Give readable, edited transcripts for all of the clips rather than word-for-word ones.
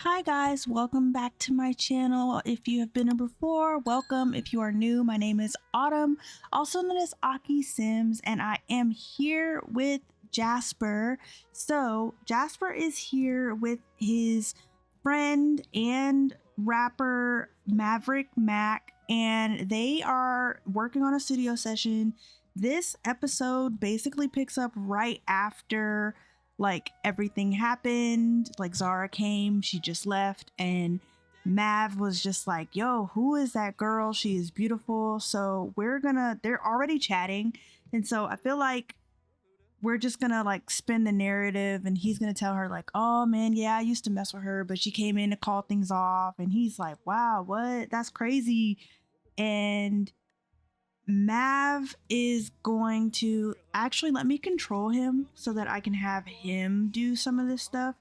Hi guys, welcome back to my channel. If you have been here before, welcome. If you are new, my name is Autumn, also known as akiisims, and I am here with Jasper. So Jasper is here with his friend and rapper Maverick Mac, and they are working on a studio session. This episode basically picks up right after like everything happened. Like Zara came, she just left, and Mav was just like, yo, who is that girl? She is beautiful. So they're already chatting, and so I feel like we're just gonna like spin the narrative, and he's gonna tell her like, oh man, yeah, I used to mess with her, but she came in to call things off. And he's like, wow, what? That's crazy. And Mav is going to actually let me control him so that I can have him do some of this stuff.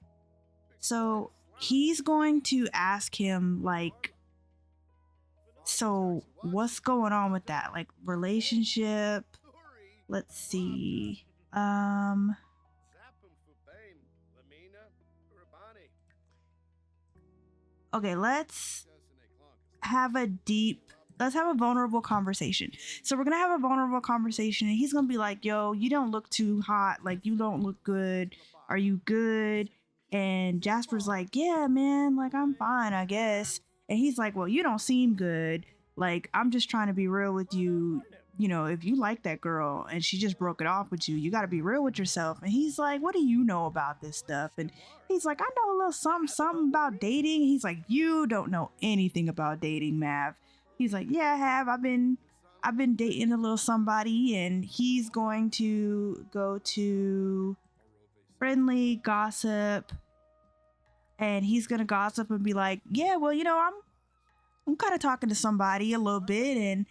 So he's going to ask him like, so what's going on with that? Like relationship? Let's see. Okay, let's have a vulnerable conversation. So we're gonna have a vulnerable conversation, and he's gonna be like, yo, you don't look too hot, like you don't look good, are you good? And Jasper's like, yeah man, like I'm fine I guess. And he's like, well, you don't seem good, like I'm just trying to be real with you. You know, if you like that girl and she just broke it off with you, you got to be real with yourself. And he's like, what do you know about this stuff? And he's like, I know a little something about dating. He's like, you don't know anything about dating, Mav. He's like, yeah, I have. I've been dating a little somebody. And he's going to go to friendly gossip, and he's gonna gossip and be like, yeah, well, you know, I'm kind of talking to somebody a little bit, and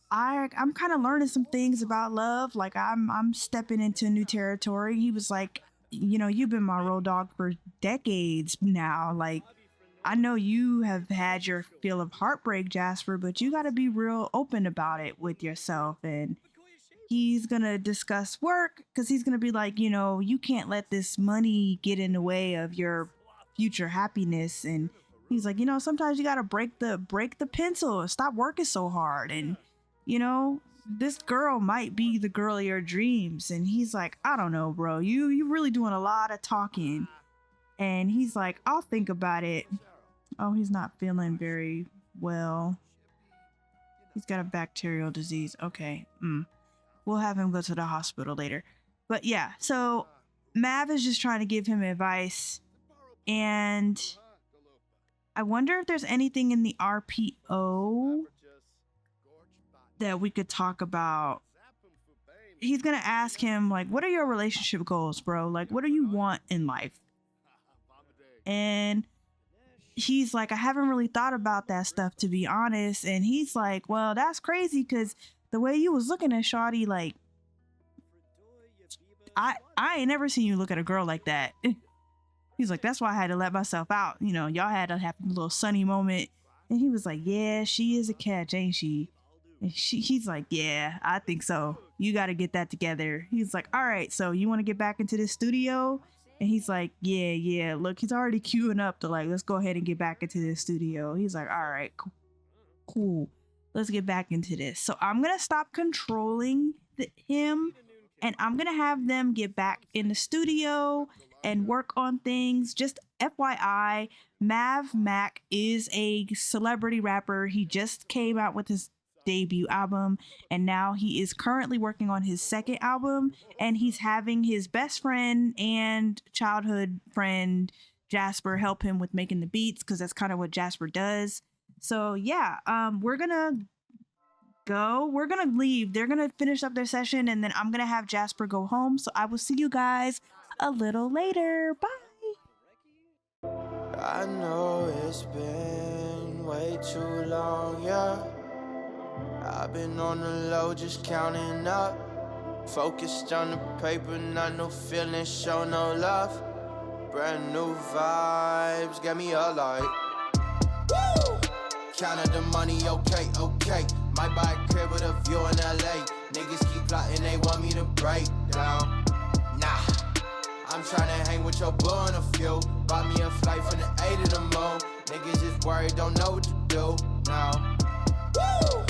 I'm kind of learning some things about love. Like I'm stepping into new territory. He was like, you know, you've been my road dog for decades now. Like I know you have had your feel of heartbreak, Jasper, but you got to be real open about it with yourself. And he's going to discuss work, because he's going to be like, you know, you can't let this money get in the way of your future happiness. And he's like, you know, sometimes you got to break the pencil and stop working so hard. And, you know, this girl might be the girl of your dreams. And he's like, I don't know, bro. You really doing a lot of talking. And he's like, I'll think about it. Oh, he's not feeling very well. He's got a bacterial disease. Okay. We'll have him go to the hospital later. But yeah, so Mav is just trying to give him advice. And I wonder if there's anything in the RPO that we could talk about. He's gonna ask him like, what are your relationship goals, bro? Like, what do you want in life? And he's like, I haven't really thought about that stuff, to be honest. And he's like, well, that's crazy, because the way you was looking at Shawty, like I ain't never seen you look at a girl like that. He's like, that's why I had to let myself out. You know, y'all had to have a little sunny moment. And he was like, yeah, she is a catch, ain't she? And he's like, yeah, I think so. You got to get that together. He's like, all right, so you want to get back into the studio? And he's like, yeah. Look, he's already queuing up to like, let's go ahead and get back into the studio. He's like, all right, cool. Let's get back into this. So I'm going to stop controlling him, and I'm going to have them get back in the studio and work on things. Just FYI, Mav Mac is a celebrity rapper. He just came out with his debut album, and now he is currently working on his second album, and he's having his best friend and childhood friend Jasper help him with making the beats, because that's kind of what Jasper does. So yeah, we're gonna leave. They're gonna finish up their session, and then I'm gonna have Jasper go home. So I will see you guys a little later. Bye. I know it's been way too long, yeah. I've been on the low, just counting up. Focused on the paper, not no feelings, show no love. Brand new vibes, get me alive. Woo! Counted the money, okay. Might buy a crib with a view in LA. Niggas keep plotting, they want me to break down. Nah, I'm tryna hang with your boo and a few. Bought me a flight from the A to the moon. Niggas just worried, don't know what to do now. Woo!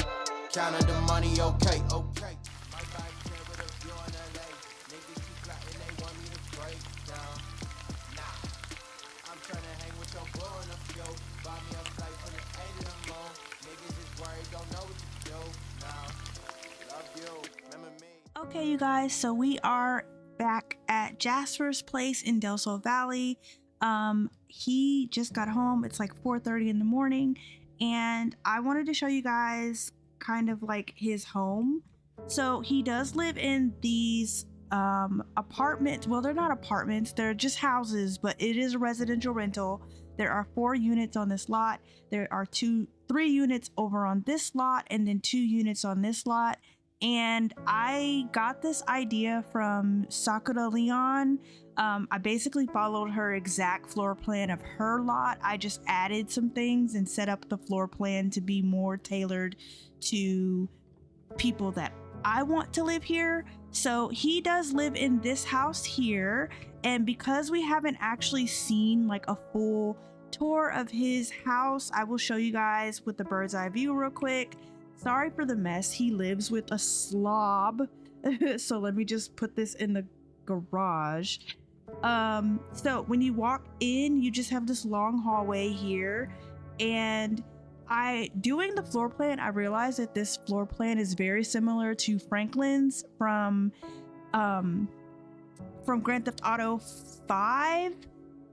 Counting the money, okay, okay. My body here with a view in LA. Niggas keep plotting, they want me to break down. Nah, I'm tryna hang with your boo and a few. Bought me a flight from the A to the moon. Niggas just worried, don't know what to do now. Love you, remember me. Okay, you guys, so we are back at Jasper's place in Del Sol Valley. He just got home. It's like 4:30 in the morning, and I wanted to show you guys kind of like his home. So he does live in these apartments. Well, they're not apartments, they're just houses, but it is a residential rental. There are 4 units on this lot. There are 3 units over on this lot, and then 2 units on this lot. And I got this idea from Sakura Leon. I basically followed her exact floor plan of her lot. I just added some things and set up the floor plan to be more tailored to people that I want to live here. So he does live in this house here. And because we haven't actually seen like a full tour of his house, I will show you guys with the bird's eye view real quick. Sorry for the mess. He lives with a slob. So let me just put this in the garage. So when you walk in, you just have this long hallway here. And doing the floor plan, I realized that this floor plan is very similar to Franklin's from Grand Theft Auto 5.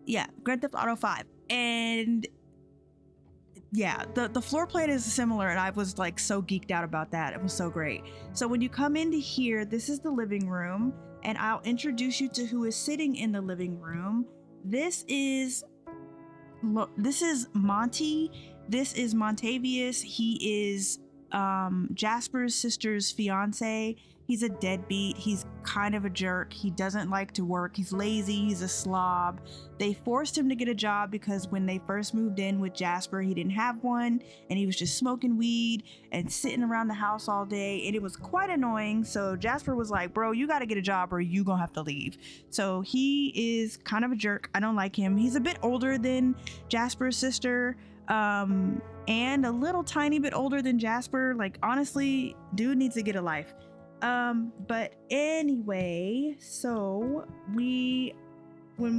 Yeah, Grand Theft Auto 5. And yeah, the floor plan is similar, and I was like so geeked out about that. It was so great. So when you come into here, this is the living room, and I'll introduce you to who is sitting in the living room. This is Monty. This is Montavious. He is Jasper's sister's fiance. He's a deadbeat. He's kind of a jerk. He doesn't like to work. He's lazy. He's a slob. They forced him to get a job because when they first moved in with Jasper, he didn't have one, and he was just smoking weed and sitting around the house all day, and it was quite annoying. So Jasper was like, bro, you got to get a job or you gonna have to leave. So he is kind of a jerk. I don't like him. He's a bit older than Jasper's sister, and a little tiny bit older than Jasper. Like, honestly, dude needs to get a life. But anyway, so when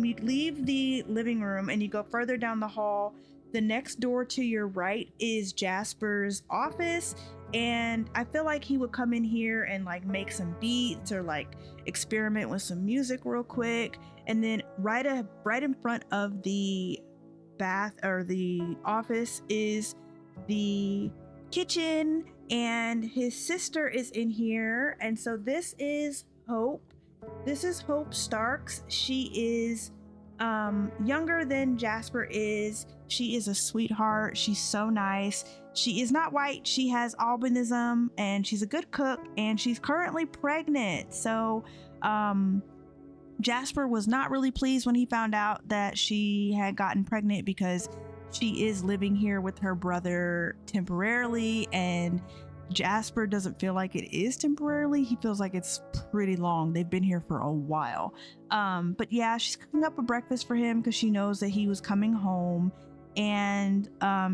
we leave the living room and you go further down the hall, the next door to your right is Jasper's office. And I feel like he would come in here and like make some beats or like experiment with some music real quick. And then right in front of the bath or the office is the kitchen, and his sister is in here. And so this is Hope. This is Hope Starks. She is younger than Jasper is. She is a sweetheart. She's so nice. She is not white. She has albinism, and she's a good cook, and she's currently pregnant. So Jasper was not really pleased when he found out that she had gotten pregnant, because she is living here with her brother temporarily, and Jasper doesn't feel like it is temporarily. He feels like it's pretty long. They've been here for a while. But yeah, she's cooking up a breakfast for him because she knows that he was coming home. And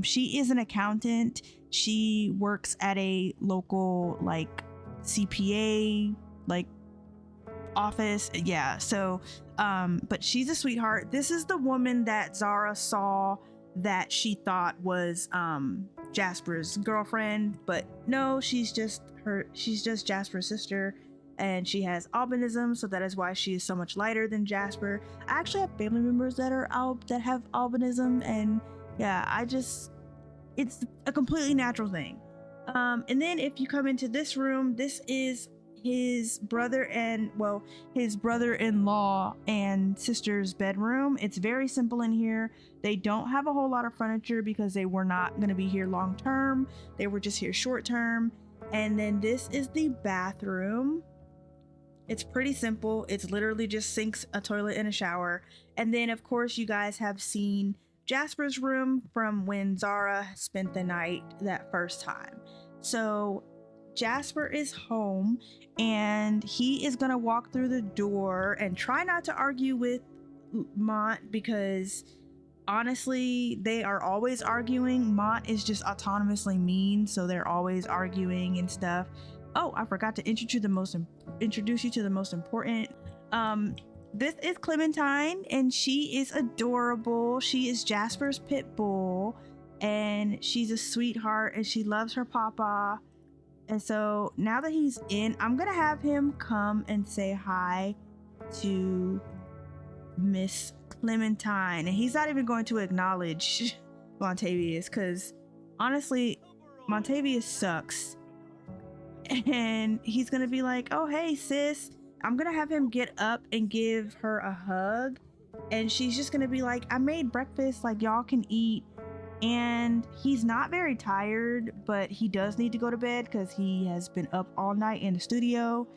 she is an accountant. She works at a local like CPA like office. Yeah, so but she's a sweetheart. This is the woman that Zara saw that she thought was Jasper's girlfriend, but no, she's just Jasper's sister, and she has albinism, so that is why she is so much lighter than Jasper. I actually have family members that have albinism, and yeah, it's a completely natural thing. And then if you come into this room, this is his brother-in-law and sister's bedroom. It's very simple in here. They don't have a whole lot of furniture because they were not going to be here long term. They were just here short term. And then this is the bathroom. It's pretty simple. It's literally just sinks, a toilet, and a shower. And then of course you guys have seen Jasper's room from when Zara spent the night that first time. So Jasper is home and he is gonna walk through the door and try not to argue with Mont, because honestly they are always arguing. Mont is just autonomously mean, so they're always arguing and stuff. Oh, I forgot to introduce you to the most important. This is Clementine, and she is adorable. She is Jasper's pit bull, and she's a sweetheart, and she loves her papa. And so now that he's in, I'm gonna have him come and say hi to Miss Clementine. And he's not even going to acknowledge Montavious, because honestly, Montavious sucks. And he's gonna be like, oh, hey, sis. I'm gonna have him get up and give her a hug. And she's just gonna be like, I made breakfast, like, y'all can eat. And he's not very tired, but he does need to go to bed because he has been up all night in the studio.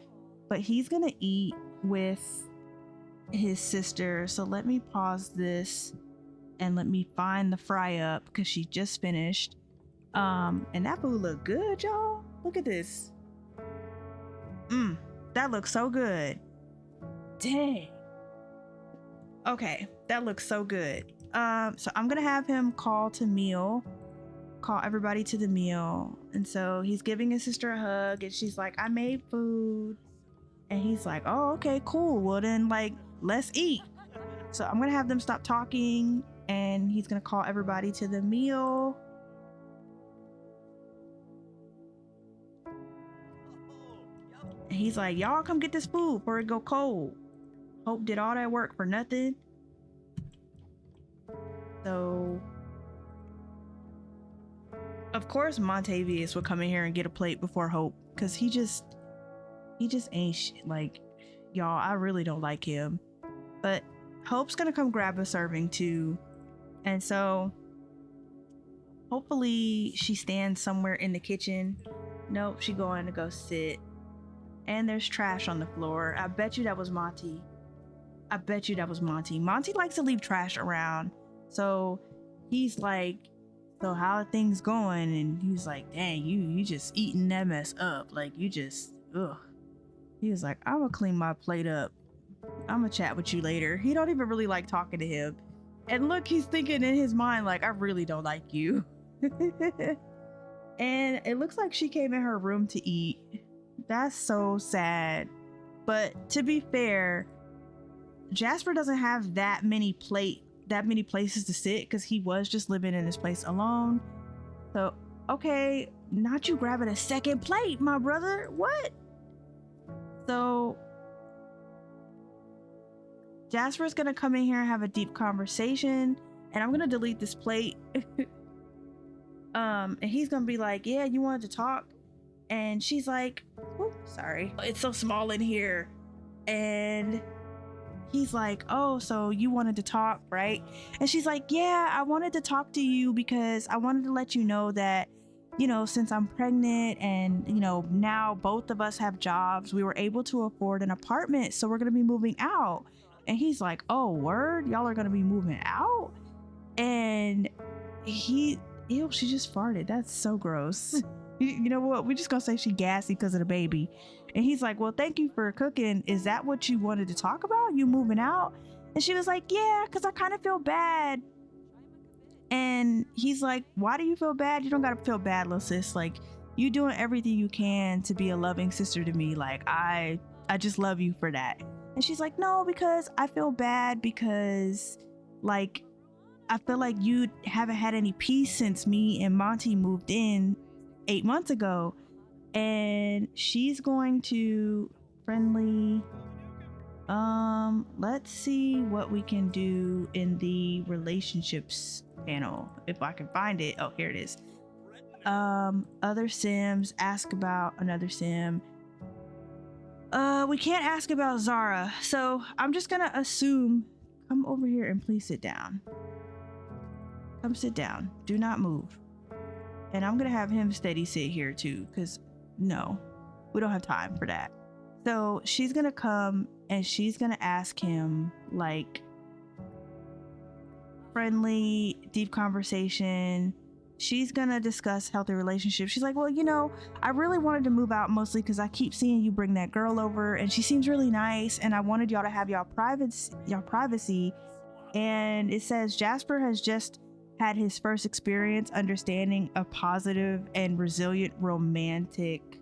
But he's gonna eat with his sister. So let me pause this and let me find the fry up, because she just finished. And that food look good, y'all. Look at this. That looks so good. Dang. Okay, that looks so good. So I'm gonna have him call everybody to the meal. And so he's giving his sister a hug, and she's like, I made food. And he's like, oh, okay, cool. Well then, like, let's eat. So I'm gonna have them stop talking, and he's gonna call everybody to the meal. And he's like, y'all come get this food before it go cold. Hope did all that work for nothing. So, of course, Montavious would come in here and get a plate before Hope, because he just ain't shit. Like, y'all, I really don't like him. But Hope's gonna come grab a serving too. And so, hopefully she stands somewhere in the kitchen. Nope, she going to go sit. And there's trash on the floor. I bet you that was Monty. Monty likes to leave trash around. So he's like, so how are things going? And he's like, dang, you just eating that mess up. Like, you just, ugh. He was like, I'm gonna clean my plate up. I'm gonna chat with you later. He don't even really like talking to him. And look, he's thinking in his mind, like, I really don't like you. And it looks like she came in her room to eat. That's so sad. But to be fair, Jasper doesn't have that many places to sit, because he was just living in this place alone. So, okay, not you grabbing a second plate, my brother. What? So Jasper's gonna come in here and have a deep conversation, and I'm gonna delete this plate. And he's gonna be like, yeah, you wanted to talk? And she's like, oh, sorry, it's so small in here. And he's like, oh, so you wanted to talk, right? And she's like, yeah, I wanted to talk to you because I wanted to let you know that, you know, since I'm pregnant and, you know, now both of us have jobs, we were able to afford an apartment, so we're gonna be moving out. And he's like, oh, word? Y'all are gonna be moving out? And ew, she just farted. That's so gross. You know what? We're just gonna say she gassy because of the baby. And he's like, well, thank you for cooking. Is that what you wanted to talk about? You moving out? And she was like, yeah, because I kind of feel bad. And he's like, why do you feel bad? You don't gotta feel bad, little sis. Like, you doing everything you can to be a loving sister to me. Like, I just love you for that. And she's like, no, because I feel bad because, like, I feel like you haven't had any peace since me and Monty moved in 8 months ago. And she's going to friendly, let's see what we can do in the relationships panel, if I can find it. Oh, here it is. Other sims, ask about another sim. We can't ask about Zara, so I'm just gonna assume. Come over here and please sit down. Come sit down, do not move. And I'm gonna have him steady sit here too, because no, we don't have time for that. So she's gonna come and she's gonna ask him, like, friendly, deep conversation. she's gonna discuss healthy relationships. She's like, well, you know, I really wanted to move out mostly because I keep seeing you bring that girl over and she seems really nice, and I wanted y'all to have y'all privacy. And it says Jasper has just had his first experience understanding a positive and resilient romantic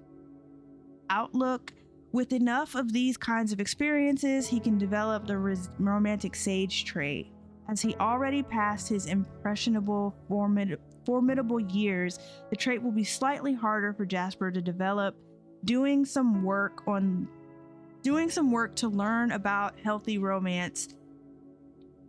outlook. With enough of these kinds of experiences, he can develop the romantic sage trait. As he already passed his impressionable, formidable years, the trait will be slightly harder for Jasper to develop. Doing some work to learn about healthy romance,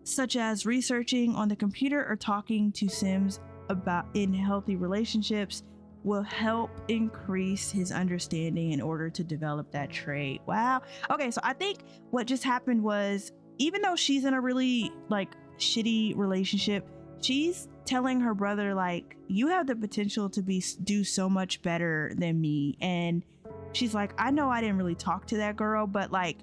such as researching on the computer or talking to Sims about in healthy relationships, will help increase his understanding in order to develop that trait. Wow. Okay, so I think what just happened was, even though she's in a really like shitty relationship, she's telling her brother like, you have the potential to do so much better than me. And she's like, I know I didn't really talk to that girl, but like,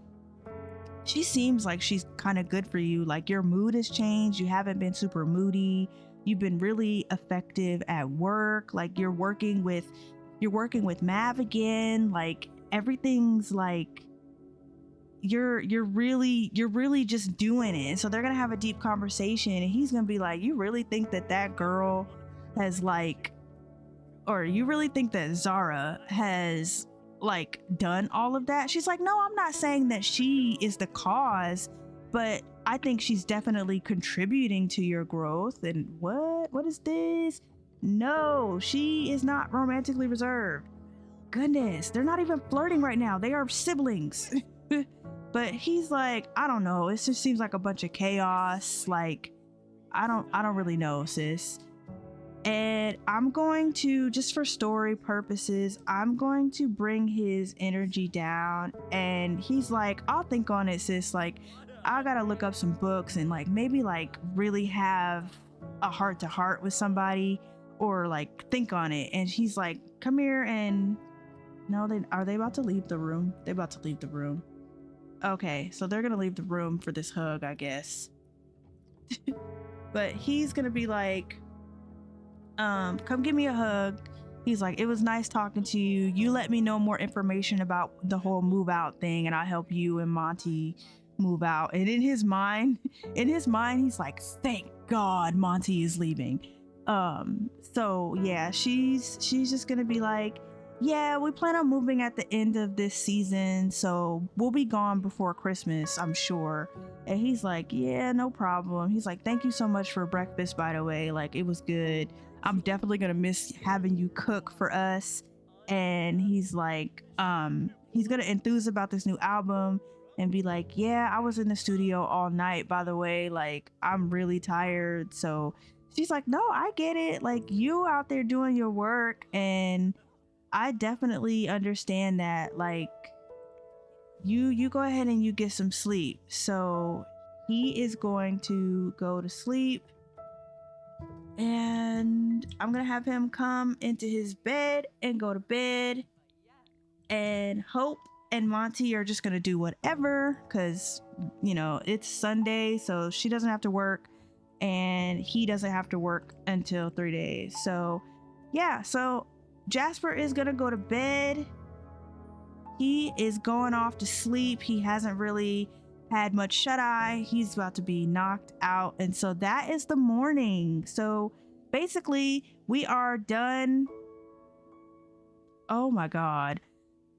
she seems like she's kind of good for you. Like, your mood has changed. You haven't been super moody. You've been really effective at work. Like, you're working with Mav again. Like, everything's like, you're really just doing it. So they're gonna have a deep conversation, and he's gonna be like, you really think that girl has like, or you really think that Zara has like done all of that? She's like, no, I'm not saying that she is the cause, but I think she's definitely contributing to your growth. And what is this? No, she is not romantically reserved. Goodness, they're not even flirting right now. They are siblings. But he's like, I don't know, it just seems like a bunch of chaos. Like, I don't really know, sis. And I'm going to, just for story purposes, I'm going to bring his energy down. And he's like, I'll think on it, sis. Like, I gotta look up some books and like maybe like really have a heart to heart with somebody, or like think on it. And he's like, come here. And no, are they about to leave the room? They're about to leave the room. Okay, so they're gonna leave the room for this hug, I guess. But he's gonna be like, come give me a hug. He's like, it was nice talking to you. You let me know more information about the whole move out thing, and I'll help you and Monty move out. And in his mind, he's like, thank God Monty is leaving. So yeah, she's just gonna be like, yeah, we plan on moving at the end of this season, so we'll be gone before Christmas, I'm sure. And he's like, yeah, no problem. He's like, thank you so much for breakfast, by the way. Like, it was good. I'm definitely gonna miss having you cook for us. And he's like, he's gonna enthuse about this new album and be like, yeah, I was in the studio all night, by the way. Like, I'm really tired. So she's like, no, I get it. Like, you out there doing your work, and I definitely understand that. Like, you go ahead and you get some sleep. So he is going to go to sleep, and I'm gonna have him come into his bed and go to bed, and Hope and Monty are just gonna do whatever, because, you know, it's Sunday, so she doesn't have to work and he doesn't have to work until 3 days. So yeah, so Jasper is gonna go to bed. He is going off to sleep. He hasn't really had much shut-eye. He's about to be knocked out. And so that is the morning. So basically, we are done. Oh my God.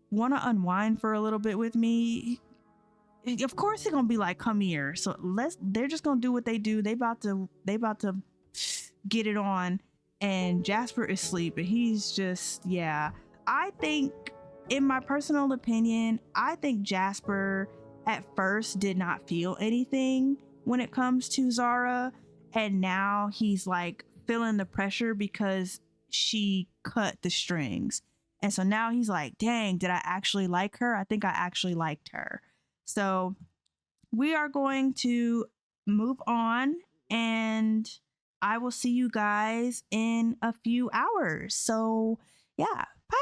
Want to unwind for a little bit with me? Of course they're gonna be like, come here. So they're just gonna do what they do. They about to get it on. And Jasper is asleep, and he's just, yeah. I think, in my personal opinion, I think Jasper at first did not feel anything when it comes to Zara, and now he's like feeling the pressure because she cut the strings. And so now he's like, dang, did I actually like her? I think I actually liked her. So we are going to move on, and I will see you guys in a few hours. So yeah, bye.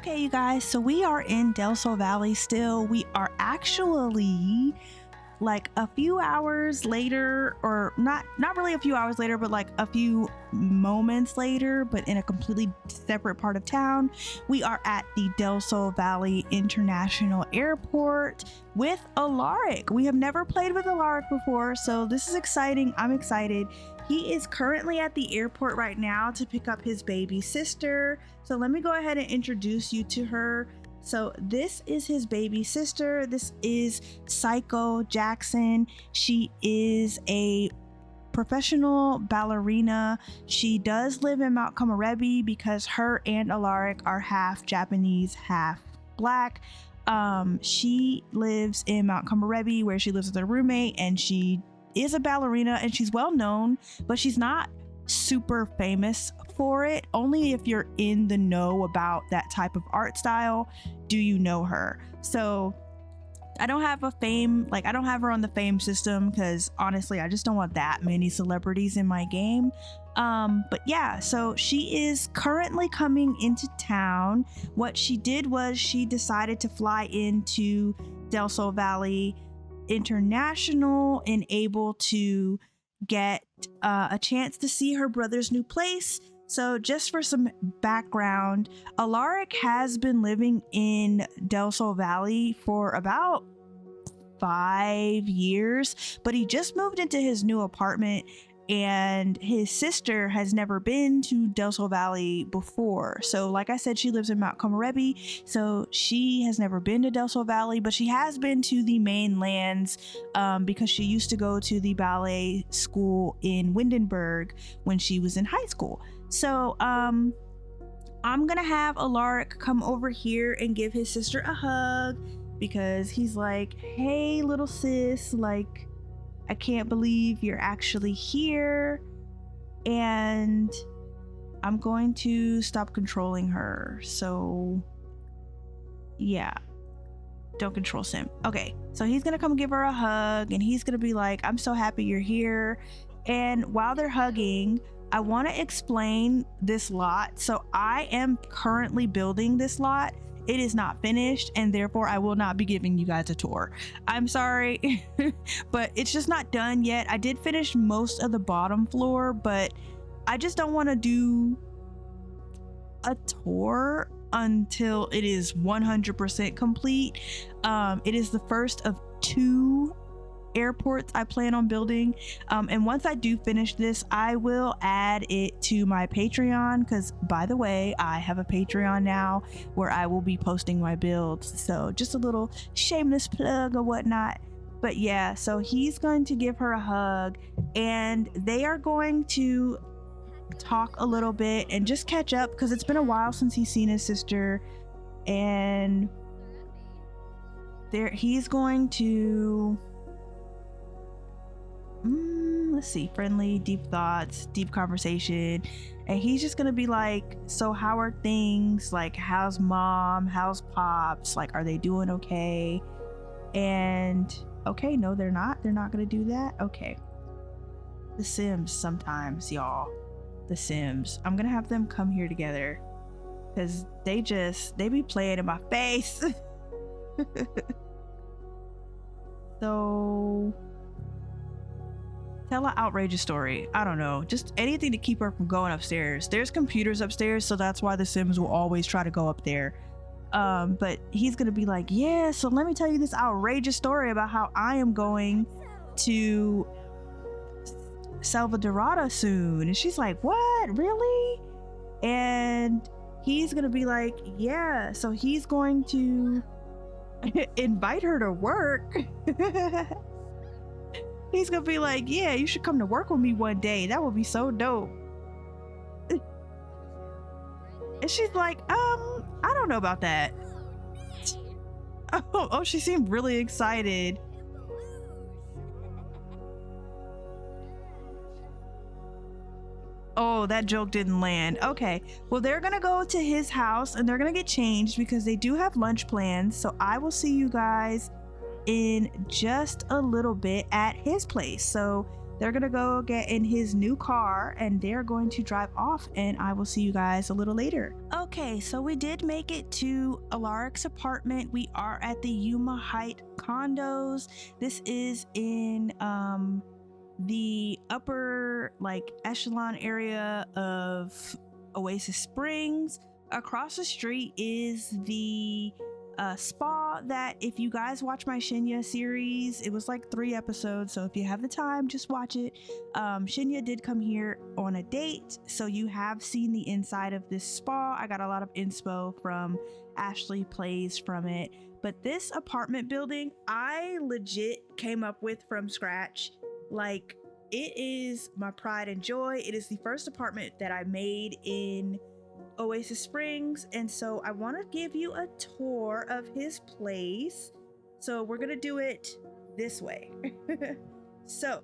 Okay, you guys, so we are in Del Sol Valley still. We are actually like a few hours later, or not really a few hours later, but like a few moments later, but in a completely separate part of town. We are at the Del Sol Valley International Airport with Alaric. We have never played with Alaric before, so this is exciting. I'm excited. He is currently at the airport right now to pick up his baby sister. So let me go ahead and introduce you to her. So this is his baby sister. This is Psycho Jackson. She is a professional ballerina. She does live in Mount Komorebi because her and Alaric are half Japanese, half black. She lives in Mount Komorebi where she lives with her roommate, and she is a ballerina and she's well known, but she's not super famous for it. Only if you're in the know about that type of art style do you know her. So I don't have I don't have her on the fame system because honestly I just don't want that many celebrities in my game. But yeah, so she is currently coming into town. What she did was she decided to fly into Del Sol Valley International and able to get a chance to see her brother's new place. So just for some background, Alaric has been living in Del Sol Valley for about 5 years, but he just moved into his new apartment, and his sister has never been to Del Sol Valley before. So like I said, she lives in Mount Komorebi, so she has never been to Del Sol Valley, but she has been to the mainlands because she used to go to the ballet school in Windenburg when she was in high school. So I'm gonna have Alaric come over here and give his sister a hug because he's like, hey little sis, like I can't believe you're actually here. And I'm going to stop controlling her. So yeah, don't control Sim. Okay, so he's gonna come give her a hug and he's gonna be like, I'm so happy you're here. And while they're hugging, I want to explain this lot. So I am currently building this lot. It is not finished, and therefore I will not be giving you guys a tour. I'm sorry, but it's just not done yet. I did finish most of the bottom floor, but I just don't want to do a tour until it is 100% complete. It is the first of 2 airports I plan on building, and once I do finish this, I will add it to my Patreon, because by the way, I have a Patreon now where I will be posting my builds. So just a little shameless plug or whatnot. But yeah, so he's going to give her a hug and they are going to talk a little bit and just catch up because it's been a while since he's seen his sister. And he's going to let's see, friendly, deep thoughts, deep conversation, and he's just gonna be like, so how are things, like how's mom, how's pops, like are they doing okay? And okay, no, they're not gonna do that. Okay, The Sims sometimes, y'all, The Sims, I'm gonna have them come here together because they be playing in my face. So tell an outrageous story. I don't know, just anything to keep her from going upstairs. There's computers upstairs, so that's why the Sims will always try to go up there. But he's gonna be like, yeah, so let me tell you this outrageous story about how I am going to Salvadorada soon. And she's like, what, really? And he's gonna be like, yeah, so he's going to invite her to work. He's gonna be like, yeah, you should come to work with me one day. That would be so dope. And she's like, I don't know about that. Oh, she seemed really excited. Oh, that joke didn't land. Okay, well, they're gonna go to his house and they're gonna get changed because they do have lunch plans. So I will see you guys in just a little bit at his place. So they're gonna go get in his new car and they're going to drive off, and I will see you guys a little later. Okay, so we did make it to Alaric's apartment. We are at the Yuma Height condos. This is in the upper like echelon area of Oasis Springs. Across the street is the spa that, if you guys watch my Shinya series, it was like 3 episodes, so if you have the time, just watch it. Shinya did come here on a date, so you have seen the inside of this spa. I got a lot of inspo from Ashley Plays from it, but this apartment building I legit came up with from scratch. Like, it is my pride and joy. It is the first apartment that I made in Oasis Springs, and so I want to give you a tour of his place. So we're gonna do it this way. So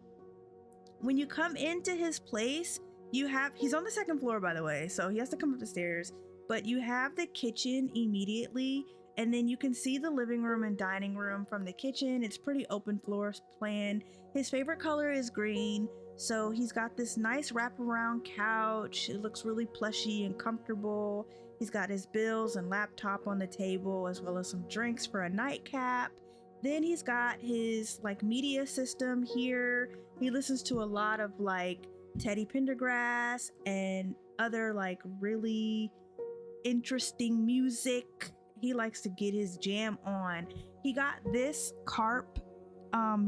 when you come into his place, he's on the 2nd floor, by the way, so he has to come up the stairs, but you have the kitchen immediately, and then you can see the living room and dining room from the kitchen. It's pretty open floor plan. His favorite color is green. So he's got this nice wraparound couch. It looks really plushy and comfortable. He's got his bills and laptop on the table, as well as some drinks for a nightcap. Then he's got his like media system here. He listens to a lot of like Teddy Pendergrass and other like really interesting music. He likes to get his jam on. He got this carp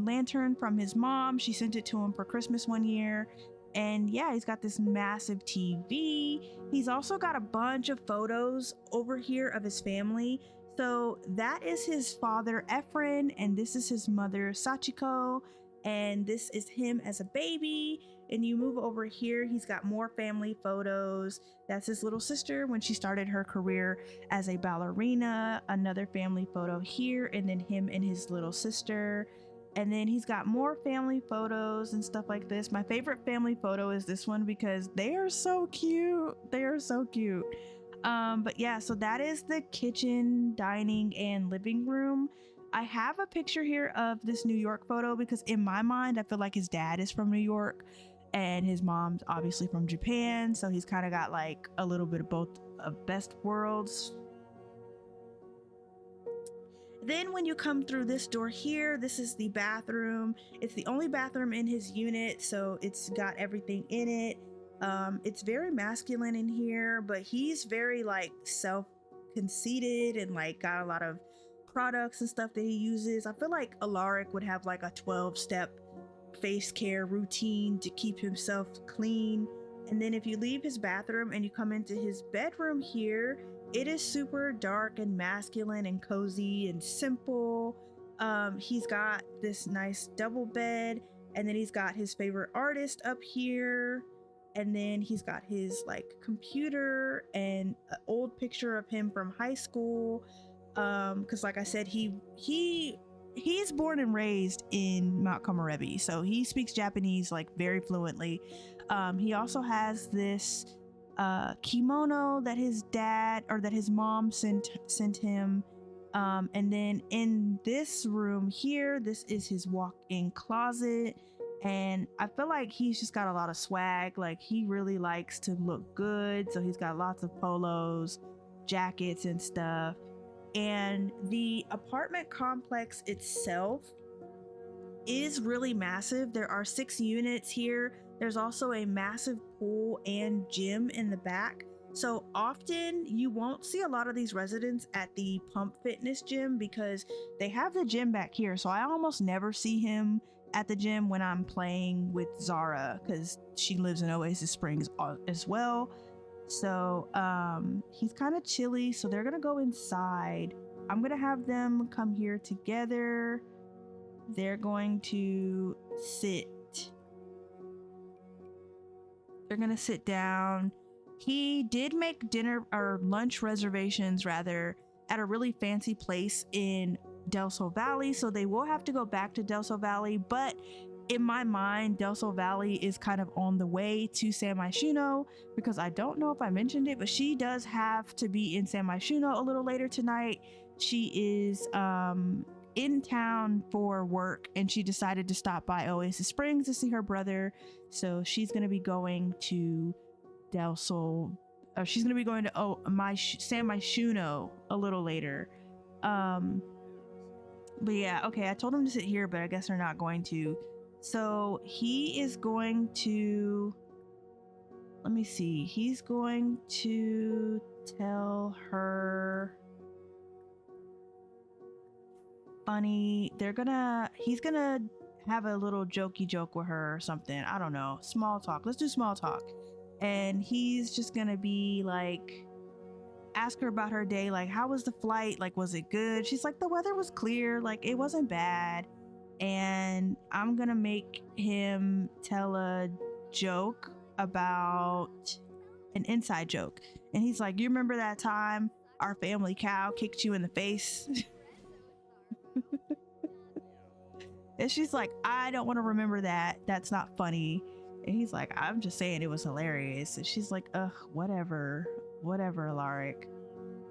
lantern from his mom. She sent it to him for Christmas one year, and yeah, he's got this massive TV. He's also got a bunch of photos over here of his family. So that is his father Efren, and this is his mother Sachiko, and this is him as a baby. And you move over here, he's got more family photos. That's his little sister when she started her career as a ballerina. Another family photo here, and then him and his little sister. And then he's got more family photos and stuff like this. My favorite family photo is this one because they are so cute. They are so cute. But yeah, so that is the kitchen, dining, and living room. I have a picture here of this New York photo because in my mind, I feel like his dad is from New York and his mom's obviously from Japan. So he's kind of got like a little bit of both of best worlds. Then when you come through this door here, this is the bathroom. It's the only bathroom in his unit, so it's got everything in it. It's very masculine in here, but he's very like self-conceited and like got a lot of products and stuff that he uses. I feel like Alaric would have like a 12-step face care routine to keep himself clean. And then if you leave his bathroom and you come into his bedroom here, it is super dark and masculine and cozy and simple. He's got this nice double bed, and then he's got his favorite artist up here, and then he's got his like computer and an old picture of him from high school. Because like I said, he's born and raised in Mount Komorebi, so he speaks Japanese like very fluently. He also has this kimono that his dad or that his mom sent him, and then in this room here, this is his walk-in closet, and I feel like he's just got a lot of swag. Like, he really likes to look good, so he's got lots of polos, jackets, and stuff. And the apartment complex itself is really massive. There are 6 units here. There's also a massive pool and gym in the back. So often you won't see a lot of these residents at the Pump Fitness gym because they have the gym back here. So I almost never see him at the gym when I'm playing with Zara because she lives in Oasis Springs as well. So he's kind of chilly. So they're going to go inside. I'm going to have them come here together. They're going to sit. They're gonna sit down. He did make dinner or lunch reservations rather at a really fancy place in Del Sol Valley, so they will have to go back to Del Sol Valley, but in my mind, Del Sol Valley is kind of on the way to San Myshuno, because I don't know if I mentioned it, but she does have to be in San Myshuno a little later tonight. She is in town for work, and she decided to stop by Oasis Springs to see her brother. So she's gonna be going to Del Sol. She's gonna be going to San Myshuno a little later. But yeah, okay, I told him to sit here, but I guess they're not going to. So he is going to, let me see, he's going to tell her funny, he's gonna have a little jokey joke with her or something. I don't know, small talk. Let's do small talk. And he's just gonna be like, ask her about her day, like, how was the flight, like, was it good? She's like, the weather was clear, like, it wasn't bad. And I'm gonna make him tell a joke about an inside joke. And he's like, you remember that time our family cow kicked you in the face? And she's like, I don't want to remember that, that's not funny. And he's like, I'm just saying it was hilarious. And she's like, ugh, whatever, Alaric.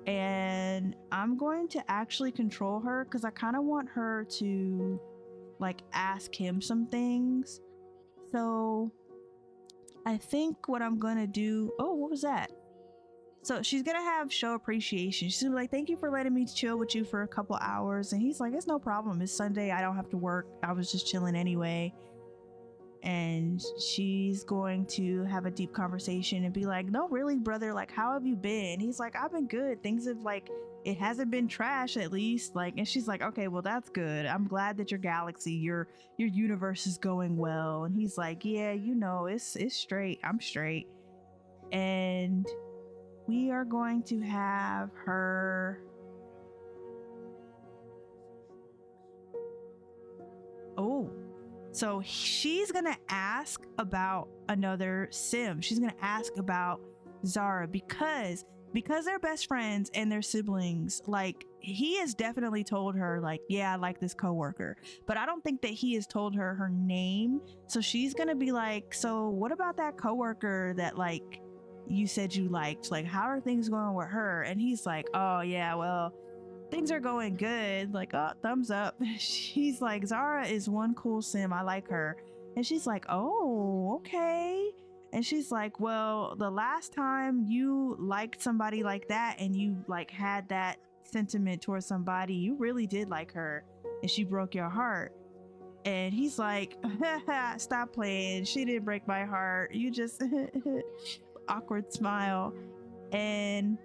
And I'm going to actually control her because I kind of want her to like ask him some things. So I think what I'm gonna do, oh, what was that? So she's gonna have show appreciation. She's gonna be like, thank you for letting me chill with you for a couple hours. And he's like, it's no problem, it's Sunday, I don't have to work, I was just chilling anyway. And she's going to have a deep conversation and be like, no, really, brother, like, how have you been? He's like, I've been good, things have, like, it hasn't been trash, at least, like. And she's like, okay, well, that's good, I'm glad that your galaxy, your universe is going well. And he's like, yeah, you know, it's straight, I'm straight. And we are going to have her, so she's gonna ask about another sim. She's gonna ask about Zara because they're best friends and they're siblings. Like, he has definitely told her, like, yeah, I like this coworker, but I don't think that he has told her her name. So she's gonna be like, so what about that coworker that, like, you said you liked? Like, how are things going with her? And he's like, oh yeah, well, things are going good, like, oh, thumbs up. She's like, Zara is one cool sim, I like her. And she's like, oh, okay. And she's like, well, the last time you liked somebody like that and you like had that sentiment towards somebody, you really did like her and she broke your heart. And he's like, stop playing, she didn't break my heart, you just awkward smile. And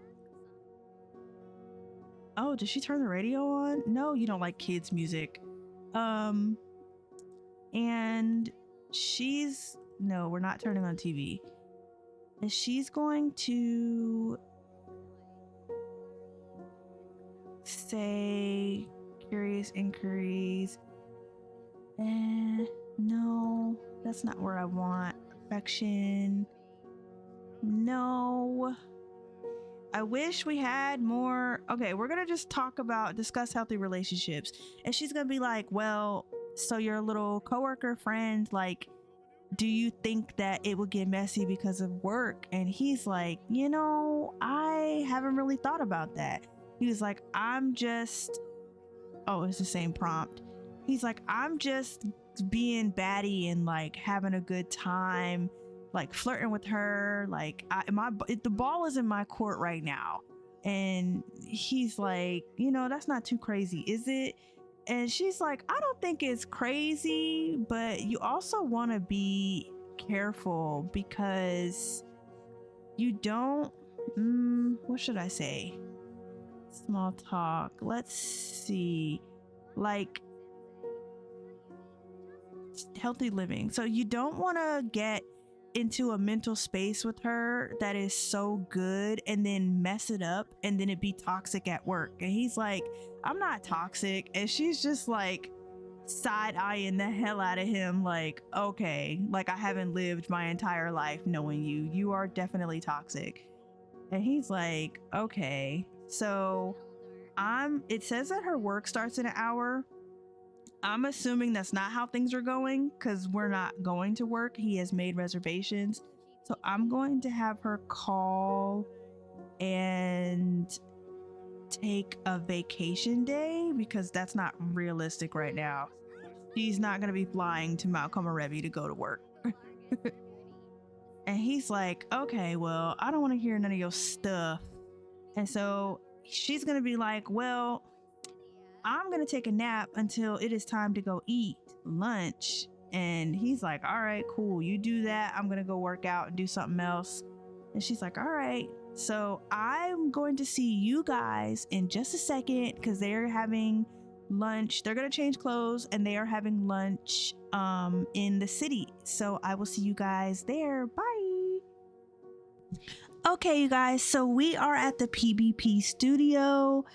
oh, did she turn the radio on? No, you don't like kids music. And she's, no, we're not turning on TV. And she's going to say curious inquiries. No, that's not where I want. Affection. No. I wish we had more. Okay, we're gonna just discuss healthy relationships. And she's gonna be like, well, so your little coworker friend, like, do you think that it would get messy because of work? And he's like, you know, I haven't really thought about that. He was like, it's the same prompt. He's like, I'm just being batty and like having a good time, like flirting with her, like the ball is in my court right now. And he's like, you know, that's not too crazy, is it? And she's like, I don't think it's crazy, but you also want to be careful because you don't, what should I say? Small talk, let's see, like healthy living. So you don't want to get into a mental space with her that is so good and then mess it up and then it be toxic at work. And he's like, I'm not toxic. And she's just like side-eyeing the hell out of him, like, okay, like, I haven't lived my entire life knowing you are definitely toxic. And he's like, okay. So it says that her work starts in an hour. I'm assuming that's not how things are going because we're not going to work. He has made reservations. So I'm going to have her call and take a vacation day because that's not realistic right now. She's not going to be flying to Mount Komorebi to go to work. And he's like, okay, well, I don't want to hear none of your stuff. And so she's going to be like, well, I'm going to take a nap until it is time to go eat lunch. And he's like, all right, cool. You do that. I'm going to go work out and do something else. And she's like, all right. So I'm going to see you guys in just a second because they're having lunch. They're going to change clothes and they are having lunch in the city. So I will see you guys there. Bye. Okay, you guys. So we are at the PvP studio.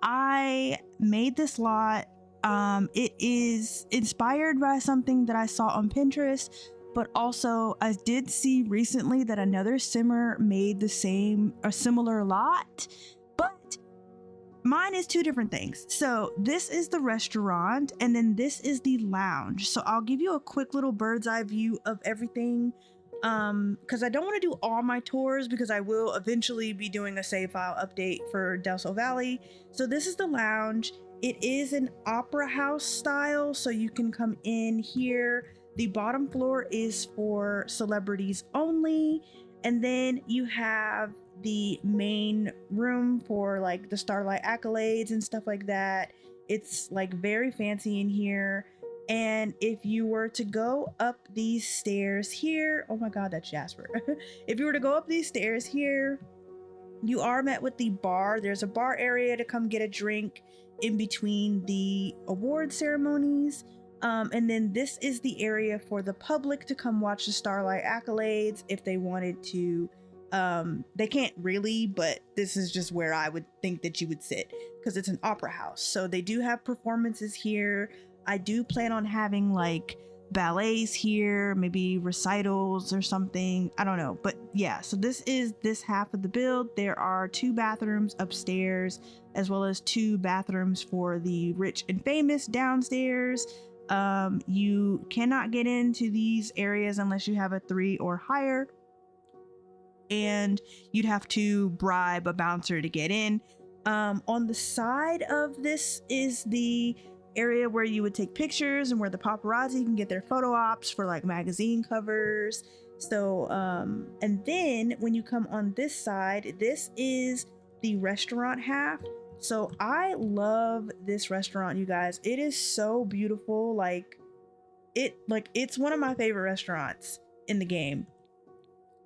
I made this lot. It is inspired by something that I saw on Pinterest, but also I did see recently that another simmer made a similar lot, but mine is two different things. So this is the restaurant and then this is the lounge. So I'll give you a quick little bird's eye view of everything. Because I don't want to do all my tours because I will eventually be doing a save file update for Del Sol Valley. So this is the lounge. It is an opera house style, so you can come in here. The bottom floor is for celebrities only. And then you have the main room for like the Starlight accolades and stuff like that. It's like very fancy in here. And if you were to go up these stairs here, oh my God, that's Jasper. If you were to go up these stairs here, you are met with the bar. There's a bar area to come get a drink in between the award ceremonies. And then this is the area for the public to come watch the Starlight accolades if they wanted to. They can't really, but this is just where I would think that you would sit because it's an opera house. So they do have performances here. I do plan on having like ballets here, maybe recitals or something. I don't know. But yeah, so this is this half of the build. There are 2 bathrooms upstairs, as well as 2 bathrooms for the rich and famous downstairs. You cannot get into these areas unless you have a 3 or higher. And you'd have to bribe a bouncer to get in. On the side of this is the area where you would take pictures and where the paparazzi can get their photo ops for like magazine covers. So and then when you come on this side, this is the restaurant half. So I love this restaurant, you guys. It is so beautiful. It's one of my favorite restaurants in the game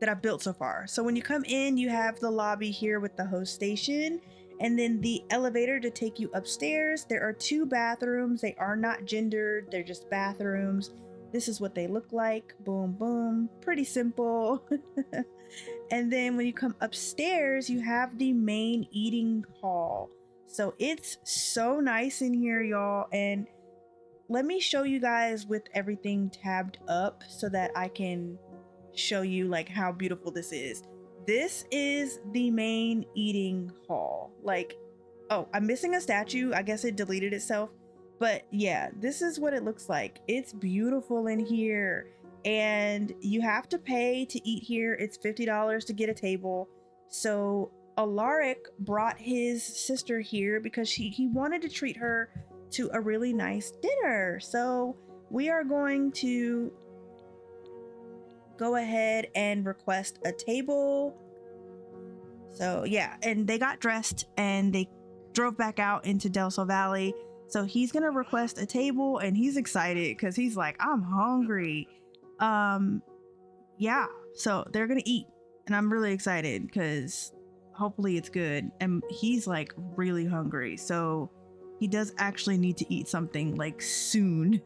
that I've built so far. So when you come in, you have the lobby here with the host station and then the elevator to take you upstairs. There are 2 bathrooms. They are not gendered. They're just bathrooms. This is what they look like. Boom, boom. Pretty simple. And then when you come upstairs, you have the main eating hall. So it's so nice in here, y'all. And let me show you guys with everything tabbed up so that I can show you like how beautiful this is. This is the main eating hall. Oh, I'm missing a statue. I guess it deleted itself. But yeah, this is what it looks like. It's beautiful in here. And you have to pay to eat here. It's $50 to get a table. So Alaric brought his sister here because he wanted to treat her to a really nice dinner. So we are going to go ahead and request a table. So yeah, and they got dressed and they drove back out into Del Sol Valley. So he's gonna request a table and he's excited because he's like, I'm hungry. Yeah, so they're gonna eat and I'm really excited because hopefully it's good. And he's like really hungry, so he does actually need to eat something like soon.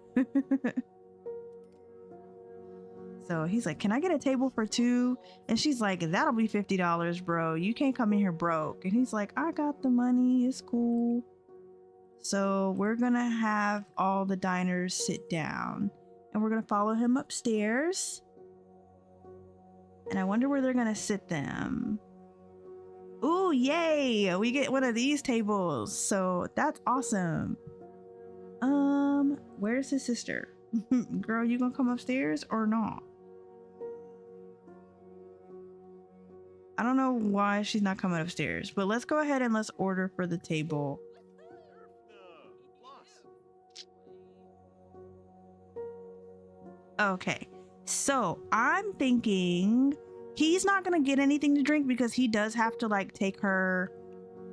So he's like, can I get a table for 2? And she's like, that'll be $50, bro. You can't come in here broke. And he's like, I got the money. It's cool. So we're going to have all the diners sit down. And we're going to follow him upstairs. And I wonder where they're going to sit them. Ooh, yay. We get one of these tables. So that's awesome. Where's his sister? Girl, you gonna come upstairs or not? I don't know why she's not coming upstairs, but let's go ahead and let's order for the table. Okay, so I'm thinking he's not gonna get anything to drink because he does have to like take her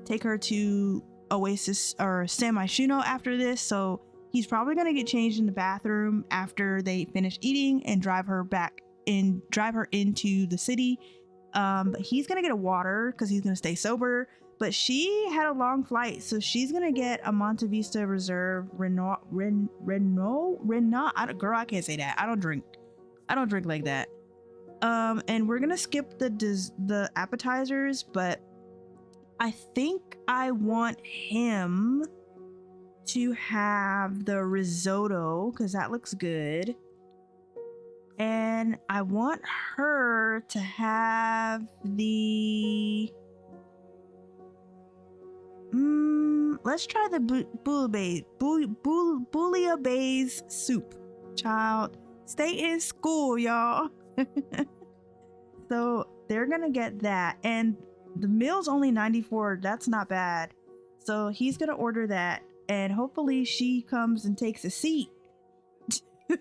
to Oasis or San Myshuno after this, so he's probably gonna get changed in the bathroom after they finish eating and drive her into the city. But he's gonna get a water because he's gonna stay sober. But she had a long flight, so she's gonna get a Monte Vista Reserve Renault. Girl, I can't say that. I don't drink like that. And we're gonna skip the appetizers, but I think I want him to have the risotto because that looks good. And I want her to have the... let's try the bouillabaisse soup. Child, stay in school, y'all. So they're gonna get that. And the meal's only $94. That's not bad. So he's gonna order that. And hopefully she comes and takes a seat.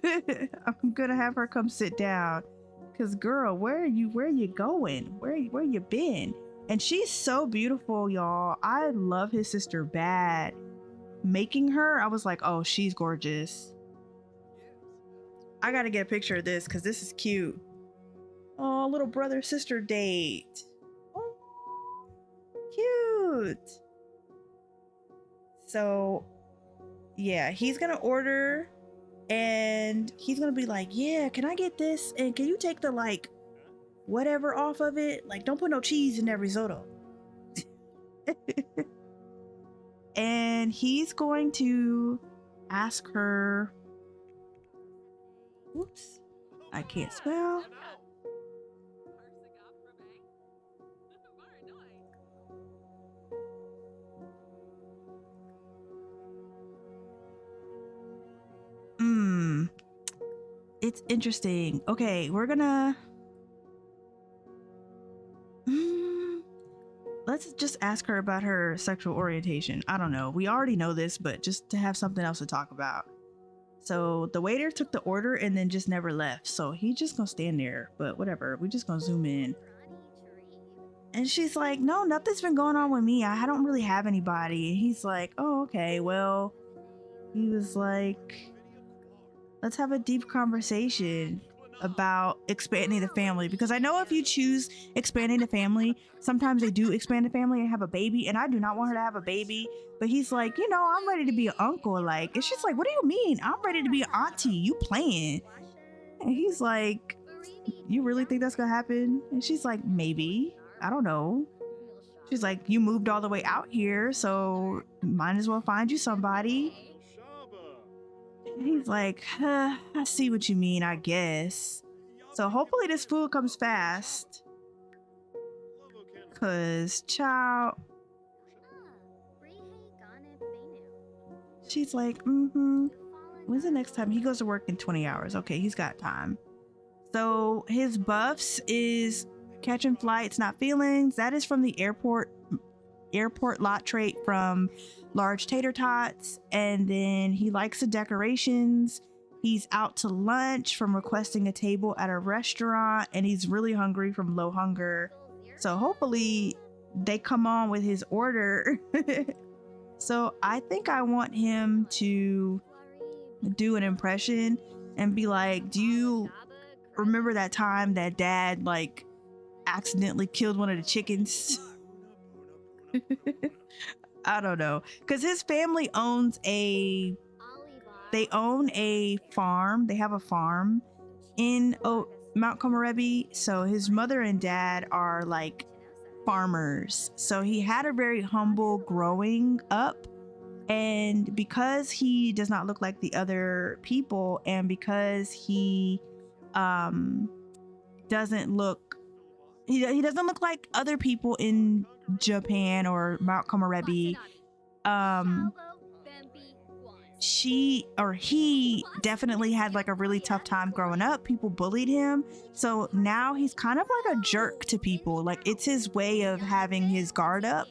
I'm gonna have her come sit down, cause girl, where are you going? Where you been? And she's so beautiful, y'all. I love his sister bad. Making her, I was like, oh, she's gorgeous. I gotta get a picture of this because this is cute. Oh, little brother sister date. Oh, cute. So yeah, he's gonna order. And he's gonna be like, yeah, can I get this? And can you take the like whatever off of it? Like, don't put no cheese in that risotto. And he's going to ask her, whoops, I can't spell. It's interesting. Okay, we're gonna... let's just ask her about her sexual orientation. I don't know. We already know this, but just to have something else to talk about. So the waiter took the order and then just never left. So he's just gonna stand there, but whatever. We just gonna zoom in. And she's like, no, nothing's been going on with me. I don't really have anybody. And he's like, oh, okay, well, he was like... let's have a deep conversation about expanding the family, because I know if you choose expanding the family, sometimes they do expand the family and have a baby, and I do not want her to have a baby. But he's like, you know, I'm ready to be an uncle. Like, and she's like, what do you mean? I'm ready to be an auntie. You playing? And he's like, you really think that's gonna happen? And she's like, maybe. I don't know. She's like, you moved all the way out here, so might as well find you somebody. He's like, I see what you mean, I guess. So hopefully this food comes fast. Cause child. She's like, when's the next time? He goes to work in 20 hours. Okay, he's got time. So his buffs is catching flights, not feelings. That is from the airport lot trait from Large Tater Tots. And then he likes the decorations. He's out to lunch from requesting a table at a restaurant, and he's really hungry from low hunger. So hopefully they come on with his order. So I think I want him to do an impression and be like, do you remember that time that dad like accidentally killed one of the chickens? I don't know, because his family owns a farm. They have a farm in Mount Komorebi. So his mother and dad are like farmers. So he had a very humble growing up. And because he does not look like the other people, and because he doesn't look like other people in Japan or Mount Komorebi, he definitely had like a really tough time growing up. People bullied him. So now he's kind of like a jerk to people. Like it's his way of having his guard up.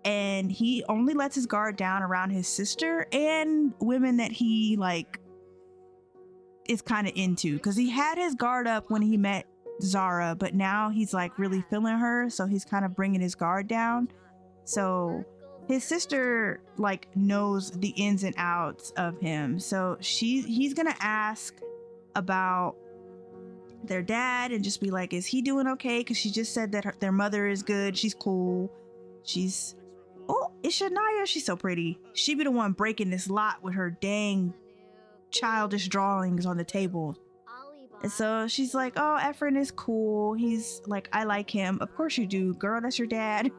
And he only lets his guard down around his sister and women that he like is kind of into. Because he had his guard up when he met Zara, but now he's like really feeling her. So he's kind of bringing his guard down. So his sister like knows the ins and outs of him, so he's gonna ask about their dad and just be like, is he doing okay? Because she just said that their mother is good, she's cool, it's Shania, she's so pretty. She be the one breaking this lot with her dang childish drawings on the table. And so she's like, oh, Efren is cool, he's like, I like him. Of course you do, girl, that's your dad.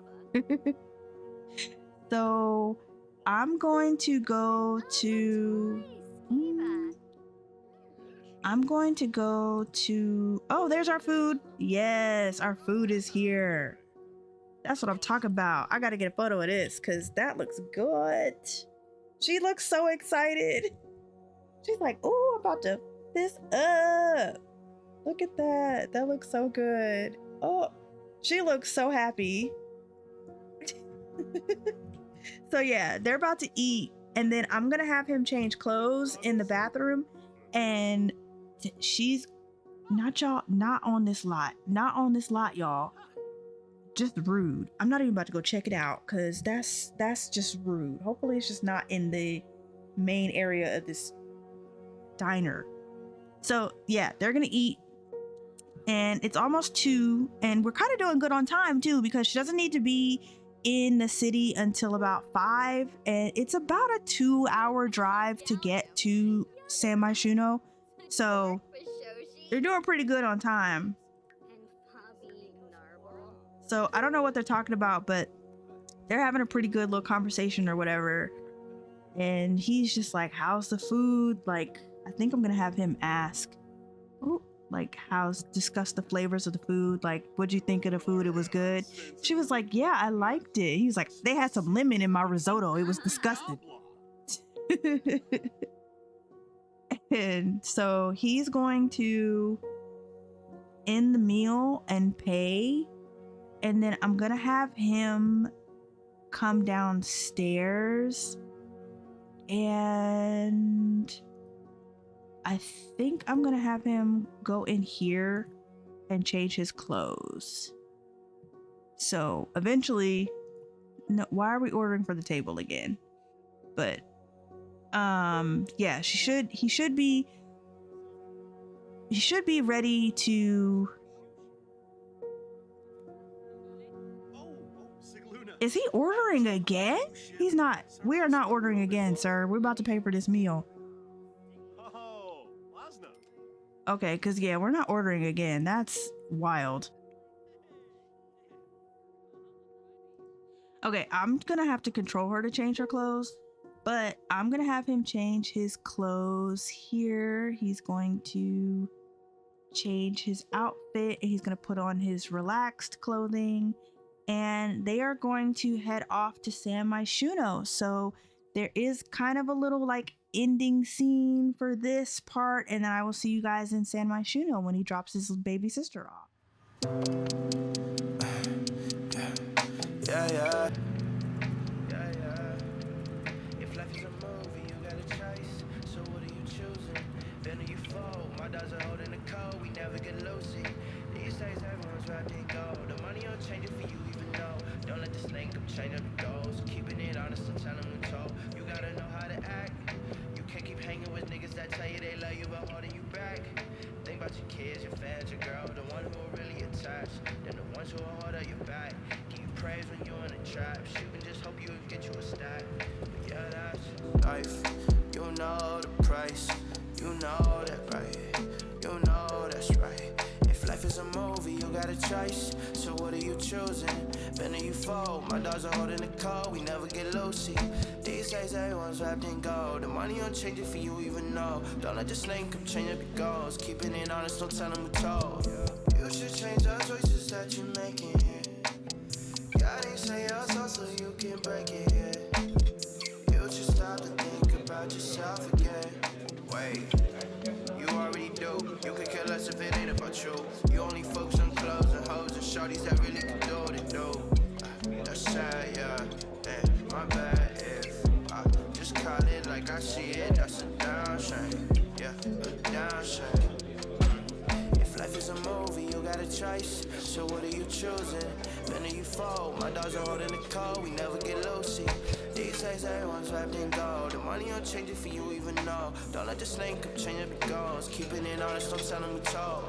So I'm going to go to, oh, there's our food. Yes, our food is here. That's what I'm talking about. I gotta get a photo of this because that looks good. She looks so excited. She's like, oh, I'm about to this up. Look at that. That looks so good. Oh, she looks so happy. So yeah, they're about to eat, and then I'm gonna have him change clothes in the bathroom, and she's not on this lot, y'all. Just rude. I'm not even about to go check it out because that's just rude. Hopefully it's just not in the main area of this diner. So yeah, they're gonna eat, and it's almost 2, and we're kind of doing good on time too because she doesn't need to be in the city until about 5, and it's about a 2-hour drive to get to San Myshuno, so they're doing pretty good on time. So I don't know what they're talking about, but they're having a pretty good little conversation or whatever, and he's just like, how's the food? Like, I think I'm gonna have him ask, like, discuss the flavors of the food. Like, what'd you think of the food? It was good. She was like, yeah, I liked it. He was like, they had some lemon in my risotto. It was disgusting. And so he's going to end the meal and pay. And then I'm gonna have him come downstairs, and I think I'm gonna have him go in here and change his clothes. So eventually, no, why are we ordering for the table again? But yeah, he should be ready to. Is he ordering again? He's not. We are not ordering again, sir. We're about to pay for this meal. Okay, because yeah, we're not ordering again. That's wild. Okay, I'm gonna have to control her to change her clothes, but I'm gonna have him change his clothes here. He's going to change his outfit, and he's gonna put on his relaxed clothing, and they are going to head off to San Myshuno. So there is kind of a little like ending scene for this part, and then I will see you guys in San Myshuno when he drops his baby sister off. Yeah. If life is a movie, you gotta chase. So what are you choosing? Then you fall. My dogs are holding the code. We never get loosey. These days everyone's wrapped in gold. The money will change it for you, even though. Don't let this link up change up the goals. Keeping it honest and telling them told. You gotta know how to act. You can't keep hanging with niggas that tell you they love you but holding you back. Think about your kids, your fans, your girl, the one who are really attached. Then the ones who will hold up your back. Give you praise when you're in a trap. Shooting, just hope you get you a stack. But yeah, that's life. You know the price. You know that right. You know that's right. If life is a movie, you got a choice. So what are you choosing? Then you fall. My dogs are holding the code. We never get loosey. These days everyone's wrapped in gold. The money don't change it for you, even know. Don't let this link up change up your goals. Keeping it honest, don't tell them who told. You should change the choices that you're making here. God ain't say your soul so you can break it here. You should stop to think about about yourself again. Wait, you already do. You could care less if it ain't about you. You only focus on clothes and hoes and shorties that really can do what they do. That's sad, yeah. And my bad if I just call it like I see it. That's a downshame, yeah, a downshame. If life is a movie, you got a choice. So what are you choosing? Then are you fold? My dogs are holding the code. We never get loosey. These days everyone's wrapped in gold. The money don't change it for you even know. Don't let the snake up change up the goals. Keeping it honest, don't tell them we told.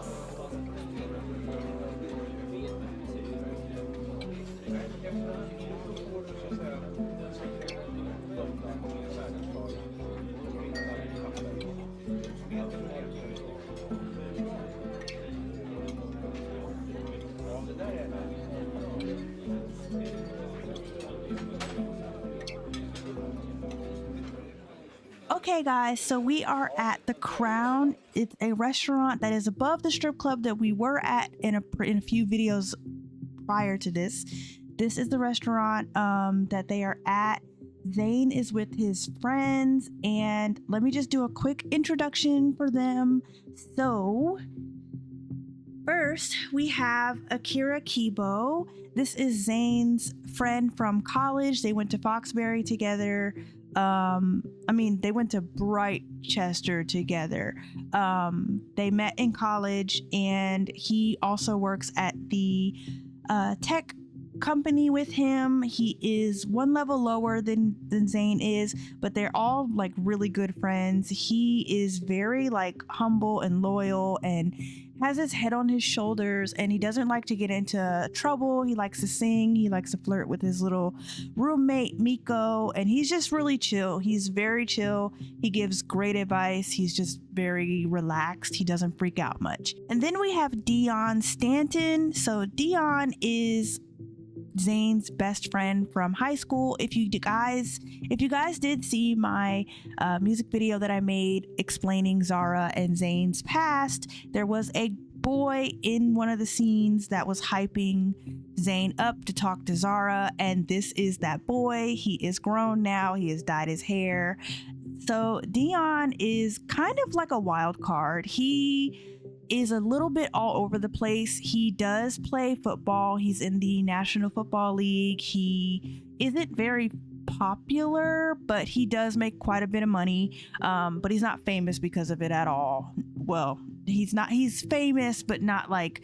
Okay guys, so we are at the Crown. It's a restaurant that is above the strip club that we were at in a few videos prior to this. This is the restaurant that they are at. Zayne is with his friends, and let me just do a quick introduction for them. So first we have Akira Kibo. This is Zayne's friend from college. They went to Foxbury together. They went to Brightchester together. They met in college, and he also works at the tech company with him. He is one level lower than Zayne is, but they're all like really good friends. He is very like humble and loyal and has his head on his shoulders, and he doesn't like to get into trouble. He likes to sing. He likes to flirt with his little roommate Miko, and he's just really chill. He's very chill. He gives great advice. He's just very relaxed. He doesn't freak out much. And then we have Dion Stanton. So Dion is Zayne's best friend from high school. If you guys did see my music video that I made explaining Zara and Zayne's past, there was a boy in one of the scenes that was hyping Zayne up to talk to Zara, and this is that boy. He is grown now. He has dyed his hair. So Dion is kind of like a wild card. He is a little bit all over the place. He does play football. He's in the National Football League. He isn't very popular, but he does make quite a bit of money. But he's not famous because of it at all. Well, he's famous, but not like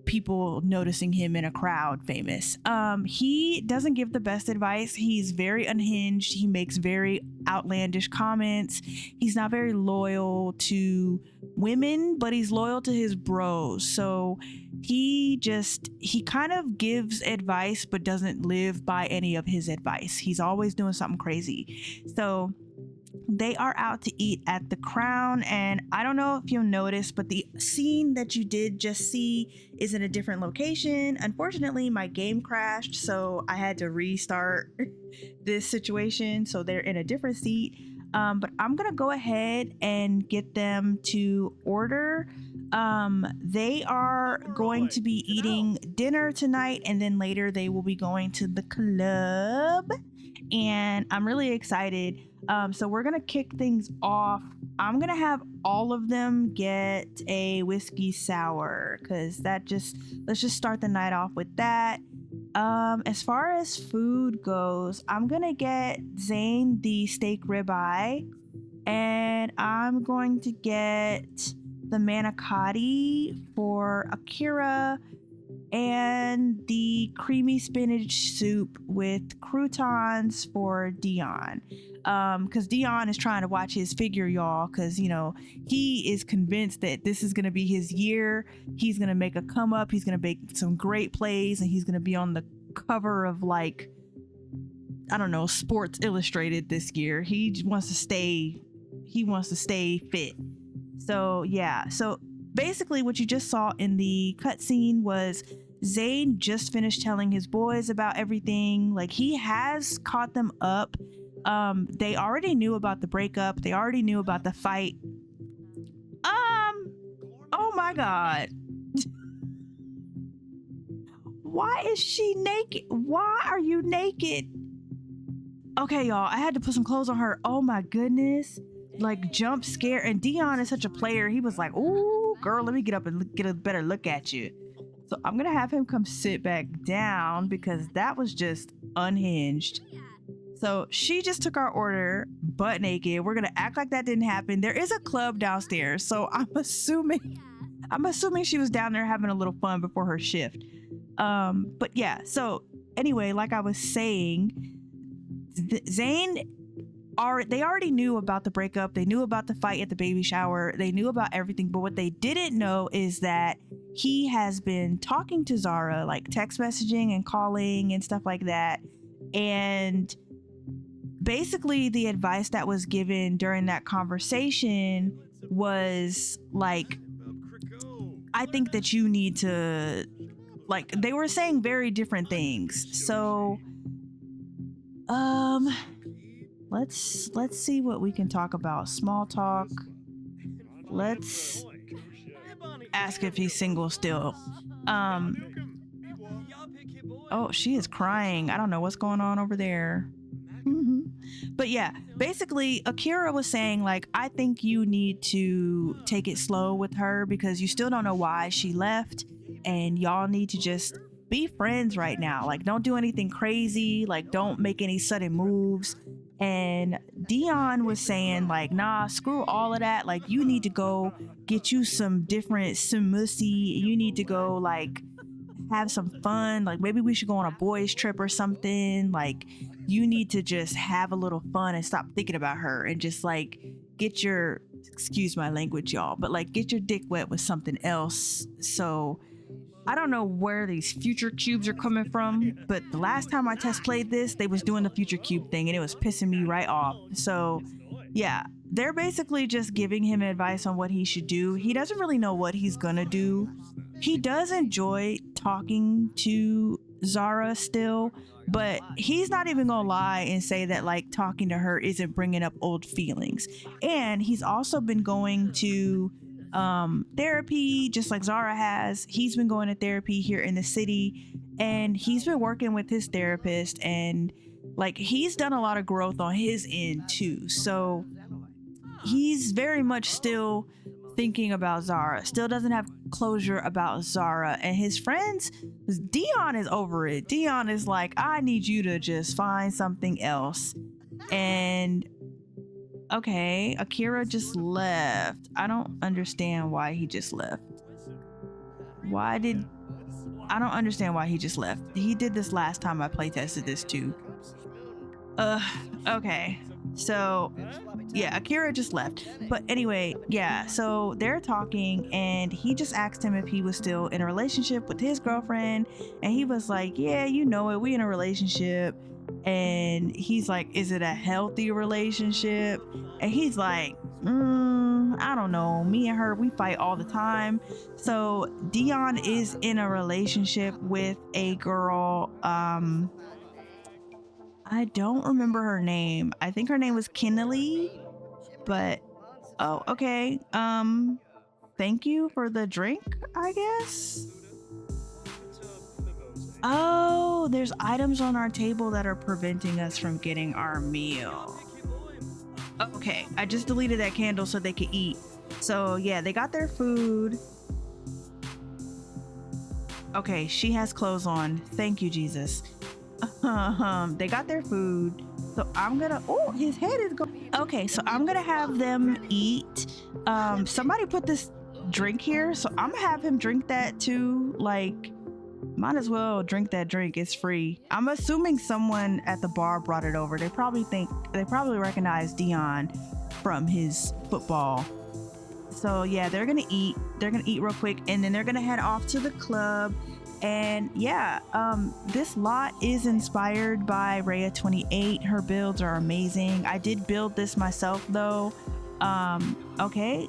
people noticing him in a crowd famous. He doesn't give the best advice. He's very unhinged. He makes very outlandish comments. He's not very loyal to women, but he's loyal to his bros. So he kind of gives advice but doesn't live by any of his advice. He's always doing something crazy. So they are out to eat at the Crown, and I don't know if you'll notice, but the scene that you did just see is in a different location. Unfortunately, my game crashed, so I had to restart this situation, so they're in a different seat. But I'm gonna go ahead and get them to order. They are going to be eating dinner tonight, and then later they will be going to the club, and I'm really excited. So we're gonna kick things off. I'm gonna have all of them get a whiskey sour, because let's just start the night off with that. As far as food goes, I'm gonna get Zayne the steak ribeye, and I'm going to get the manicotti for Akira, and the creamy spinach soup with croutons for Dion. Because Dion is trying to watch his figure, y'all, because he is convinced that this is going to be his year. He's going to make a come up. He's going to make some great plays, and he's going to be on the cover of, like, I don't know, Sports Illustrated this year. He wants to stay fit. So yeah, so basically what you just saw in the cutscene was Zayne just finished telling his boys about everything. Like, he has caught them up. They already knew about the breakup. They already knew about the fight. Oh my God. Why is she naked? Why are you naked? Okay, y'all, I had to put some clothes on her. Oh my goodness. Like jump scare. And Dion is such a player. He was like, ooh, girl, let me get up and get a better look at you. So I'm going to have him come sit back down because that was just unhinged. So she just took our order butt naked. We're going to act like that didn't happen. There is a club downstairs. So I'm assuming she was down there having a little fun before her shift. But yeah, so anyway, like I was saying, Zayne, they already knew about the breakup. They knew about the fight at the baby shower. They knew about everything. But what they didn't know is that he has been talking to Zara, like text messaging and calling and stuff like that. And basically the advice that was given during that conversation was like, I think that you need to, like, they were saying very different things. So let's see what we can talk about. Small talk. Let's ask if he's single still. Oh, she is crying. I don't know what's going on over there. But yeah, basically Akira was saying like, I think you need to take it slow with her because you still don't know why she left, and y'all need to just be friends right now. Like, don't do anything crazy. Like, don't make any sudden moves. And Dion was saying like, nah, screw all of that. Like, you need to go get you some mussy. You need to go like have some fun. Like, maybe we should go on a boys trip or something. Like, you need to just have a little fun and stop thinking about her and just like get your, excuse my language, y'all, but like get your dick wet with something else. So I don't know where these future cubes are coming from, but the last time I test played this, they was doing the future cube thing and it was pissing me right off. So yeah, they're basically just giving him advice on what he should do. He doesn't really know what he's gonna do. He does enjoy talking to Zara still, but he's not even gonna lie and say that like talking to her isn't bringing up old feelings. And he's also been going to therapy just like Zara has. He's been going to therapy here in the city, and he's been working with his therapist, and like he's done a lot of growth on his end too. So he's very much still thinking about Zara, still doesn't have closure about Zara. And his friends, Dion is over it. Dion is like, I need you to just find something else. And okay, Akira just left. I don't understand why he just left. I don't understand why he just left. He did this last time I playtested this too. Okay. So yeah, Akira just left. But anyway, yeah, so they're talking and he just asked him if he was still in a relationship with his girlfriend. And he was like, yeah, you know it, we in a relationship. And he's like, is it a healthy relationship? And he's like, I don't know, me and her, we fight all the time. So Dion is in a relationship with a girl, I don't remember her name. I think her name was Kennelly, but oh, okay. Thank you for the drink, I guess. Oh, there's items on our table that are preventing us from getting our meal. Okay, I just deleted that candle so they could eat. So yeah, they got their food. Okay, she has clothes on. Thank you, Jesus. They got their food. So I'm gonna, oh, his head is going. Okay, so I'm gonna have them eat. Somebody put this drink here, so I'm gonna have him drink that too. Like, might as well drink that drink, it's free. I'm assuming someone at the bar brought it over. They probably recognize Dion from his football. So yeah, they're gonna eat real quick, and then they're gonna head off to the club. And yeah, this lot is inspired by Rhea 28. Her builds are amazing. I did build this myself though. Okay,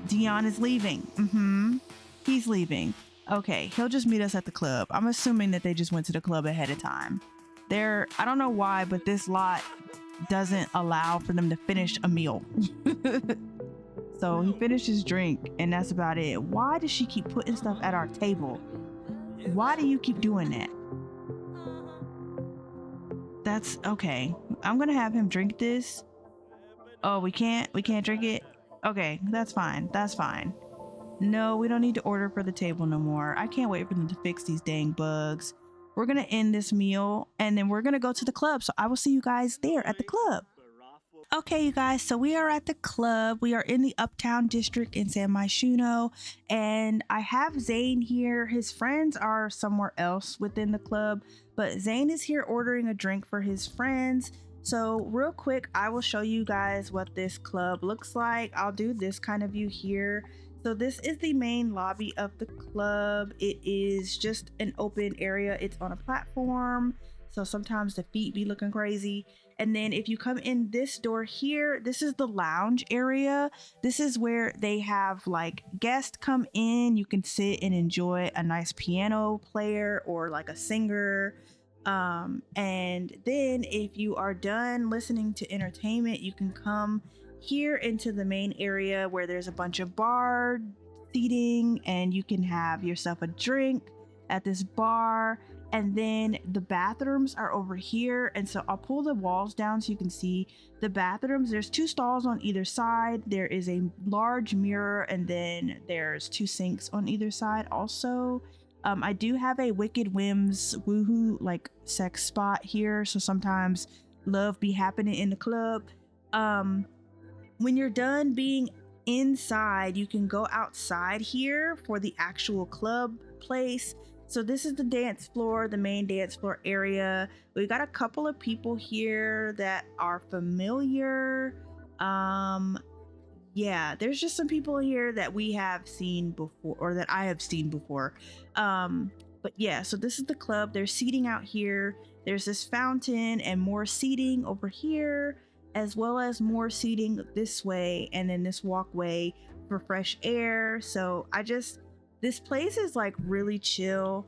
Dion is leaving. He's leaving. Okay, he'll just meet us at the club. I'm assuming that they just went to the club ahead of time. I don't know why, but this lot doesn't allow for them to finish a meal. So he finished his drink and that's about it. Why does she keep putting stuff at our table? Why do you keep doing that? That's okay. I'm gonna have him drink this. Oh, we can't drink it. Okay, that's fine. That's fine. No, we don't need to order for the table no more. I can't wait for them to fix these dang bugs. We're gonna end this meal and then we're gonna go to the club. So I will see you guys there at the club. Okay, you guys, so we are at the club. We are in the Uptown District in San Myshuno, and I have Zayne here. His friends are somewhere else within the club, but Zayne is here ordering a drink for his friends. So real quick, I will show you guys what this club looks like. I'll do this kind of view here. So this is the main lobby of the club. It is just an open area. It's on a platform, so sometimes the feet be looking crazy. And then if you come in this door here, this is the lounge area. This is where they have like guests come in. You can sit and enjoy a nice piano player or like a singer. And then if you are done listening to entertainment, you can come here into the main area where there's a bunch of bar seating and you can have yourself a drink at this bar. And then the bathrooms are over here. And so I'll pull the walls down so you can see the bathrooms. There's 2 stalls on either side. There is a large mirror and then there's 2 sinks on either side also. I do have a Wicked Whims woohoo like sex spot here. So sometimes love be happening in the club. When you're done being inside, you can go outside here for the actual club place. So this is the dance floor, the main dance floor area. We got a couple of people here that are familiar. Yeah, there's just some people here that we have seen before, or that I have seen before. But yeah, so this is the club. There's seating out here. There's this fountain and more seating over here, as well as more seating this way, and then this walkway for fresh air. So this place is like really chill.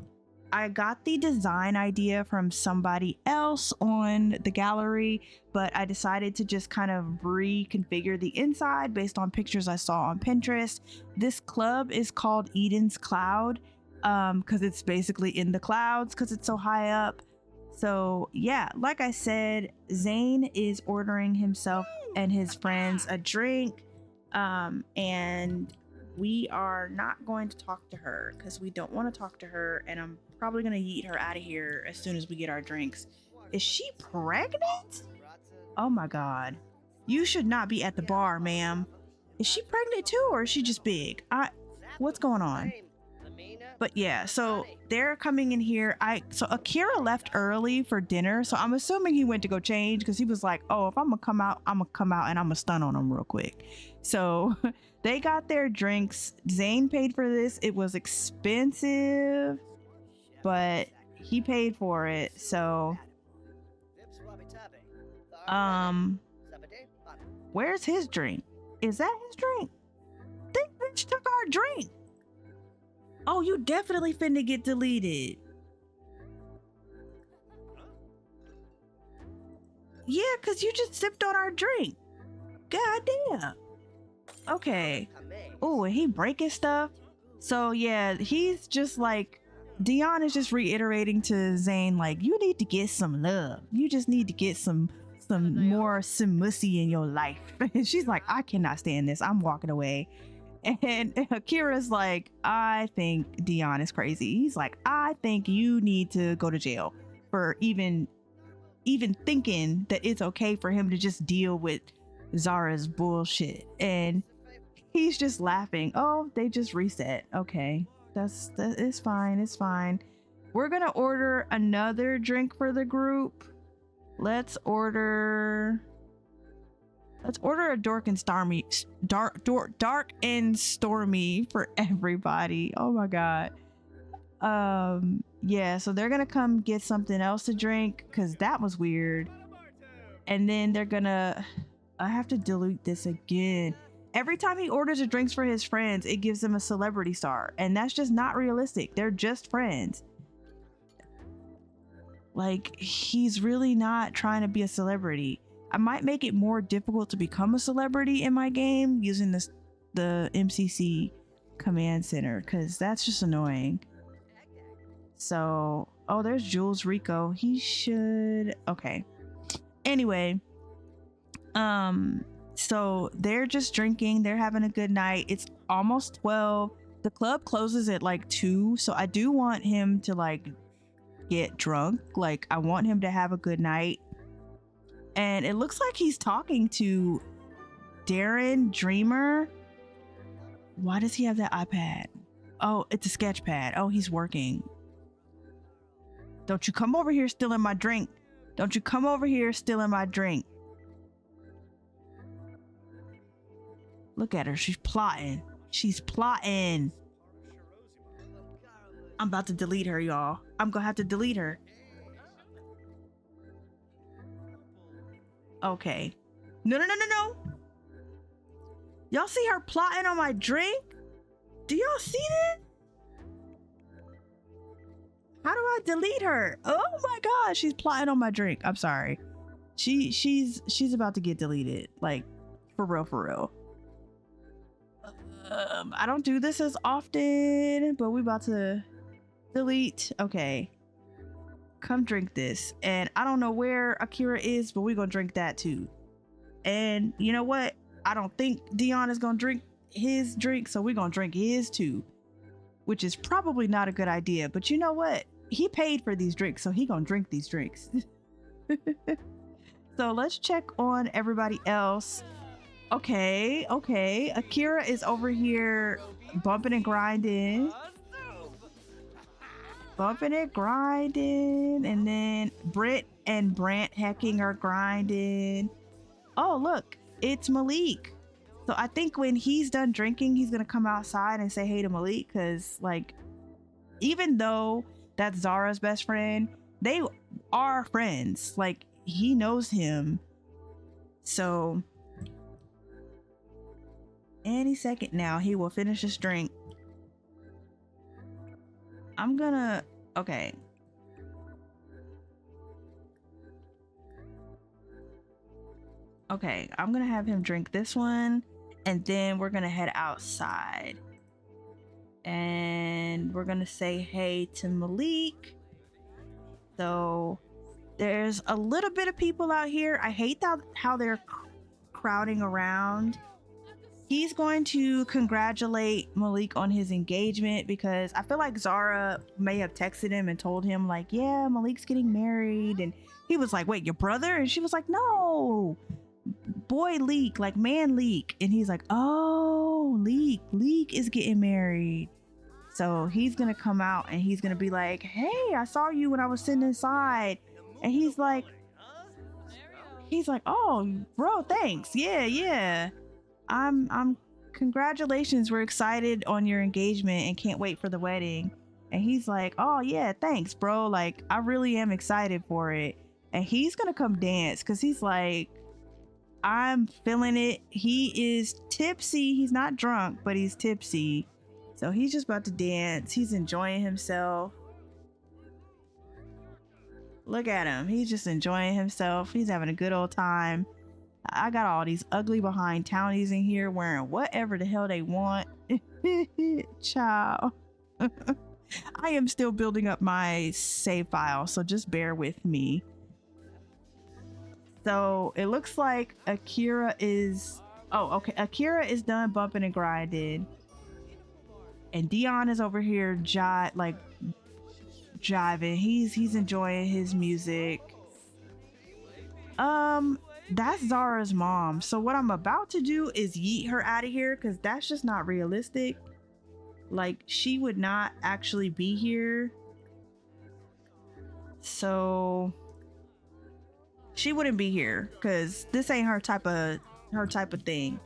I got the design idea from somebody else on the gallery, but I decided to just kind of reconfigure the inside based on pictures I saw on Pinterest. This club is called Eden's Cloud because it's basically in the clouds because it's so high up. So yeah, like I said, Zayne is ordering himself and his friends a drink, and we are not going to talk to her because we don't want to talk to her, and I'm probably going to yeet her out of here as soon as we get our drinks. Is she pregnant? Oh my god. You should not be at the bar, ma'am. Is she pregnant too, or is she just big? What's going on? But yeah, so they're coming in here. So Akira left early for dinner, so I'm assuming he went to go change because he was like, oh, if I'm gonna come out and I'm gonna stun on him real quick. So they got their drinks. Zayne paid for this. It was expensive, but he paid for it. So where's his drink? Is that his drink? This bitch took our drink. Oh, you definitely finna get deleted. Yeah, because you just sipped on our drink. God damn. Okay. Oh, and he breaking stuff. So yeah, he's just like, Dion is just reiterating to Zayne, like, you need to get some love. You just need to get some more simussy in your life. And she's like, I cannot stand this. I'm walking away. And Akira's like, I think Dion is crazy. He's like, I think you need to go to jail for even thinking that it's okay for him to just deal with Zara's bullshit. And he's just laughing. Oh, they just reset. Okay, it's fine. It's fine. We're gonna order another drink for the group. Let's order a dark and stormy for everybody. Oh my god. Yeah, so they're gonna come get something else to drink because that was weird. And then they're gonna, I have to delete this again. Every time he orders a drinks for his friends, it gives him a celebrity star, and that's just not realistic. They're just friends. Like, he's really not trying to be a celebrity. I might make it more difficult to become a celebrity in my game using the MCC command center, because that's just annoying. So, oh, there's Jules Rico. He should, okay. Anyway, so they're just drinking, they're having a good night. It's almost 12. The club closes at like 2, so I do want him to like get drunk. Like I want him to have a good night. And it looks like he's talking to Darren Dreamer. Why does he have that iPad? Oh, it's a sketch pad. Oh, he's working. Don't you come over here stealing my drink. Don't you come over here stealing my drink. Look at her. She's plotting. She's plotting. I'm about to delete her, y'all. I'm gonna have to delete her. Okay. No. Y'all see her plotting on my drink? Do y'all see that? How do I delete her? Oh my god, she's plotting on my drink. I'm sorry. She's about to get deleted. Like, for real. I don't do this as often, but we about to delete. Okay. Come drink this. And I don't know where Akira is, but we're gonna drink that too. And you know what? I don't think Dion is gonna drink his drink, so we're gonna drink his too. Which is probably not a good idea, but you know what? He paid for these drinks, so he gonna drink these drinks. So let's check on everybody else. Okay. Akira is over here bumping and grinding. And then Britt and Brant hecking are grinding. Oh, look, it's Malik. So I think when he's done drinking, he's gonna come outside and say hey to Malik, because like, even though that's Zara's best friend, they are friends. Like, he knows him. So any second now, he will finish his drink. I'm gonna, okay. Okay, I'm gonna have him drink this one, and then we're gonna head outside. And we're gonna say hey to Malik. So there's a little bit of people out here. I hate how they're crowding around. He's going to congratulate Malik on his engagement, because I feel like Zara may have texted him and told him like, yeah, Malik's getting married. And he was like, wait, your brother? And she was like, no, boy Leek, like man Leek. And he's like, oh, Leek is getting married. So he's going to come out and he's going to be like, hey, I saw you when I was sitting inside. And he's like, oh, bro, thanks. Yeah. I'm congratulations. We're excited on your engagement and can't wait for the wedding. And he's like, oh yeah, thanks, bro. Like, I really am excited for it. And he's going to come dance, because he's like, I'm feeling it. He is tipsy. He's not drunk, but he's tipsy. So he's just about to dance. He's enjoying himself. Look at him. He's just enjoying himself. He's having a good old time. I got all these ugly behind townies in here wearing whatever the hell they want. Ciao. I am still building up my save file, so just bear with me. So it looks like Akira is... Oh, okay. Akira is done bumping and grinding. And Dion is over here jiving. He's enjoying his music. That's Zara's mom. So what I'm about to do is yeet her out of here, because that's just not realistic. Like, she would not actually be here. So she wouldn't be here, because this ain't her type of thing.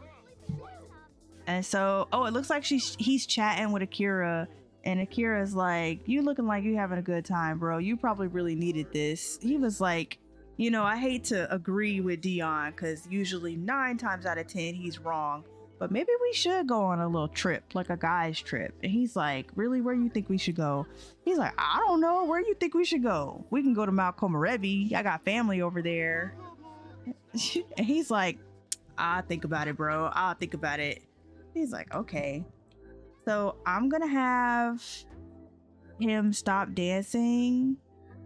And so, oh, it looks like he's chatting with Akira, and Akira's like, you looking like you having a good time, bro. You probably really needed this. He was like, you know, I hate to agree with Dion, because usually 9 times out of 10 he's wrong, but maybe we should go on a little trip, like a guy's trip. And he's like, really, where you think we should go? He's like, I don't know, where you think we should go? We can go to Mount Komorebi. I got family over there. And he's like, I'll think about it, bro. I'll think about it. He's like, okay. So I'm gonna have him stop dancing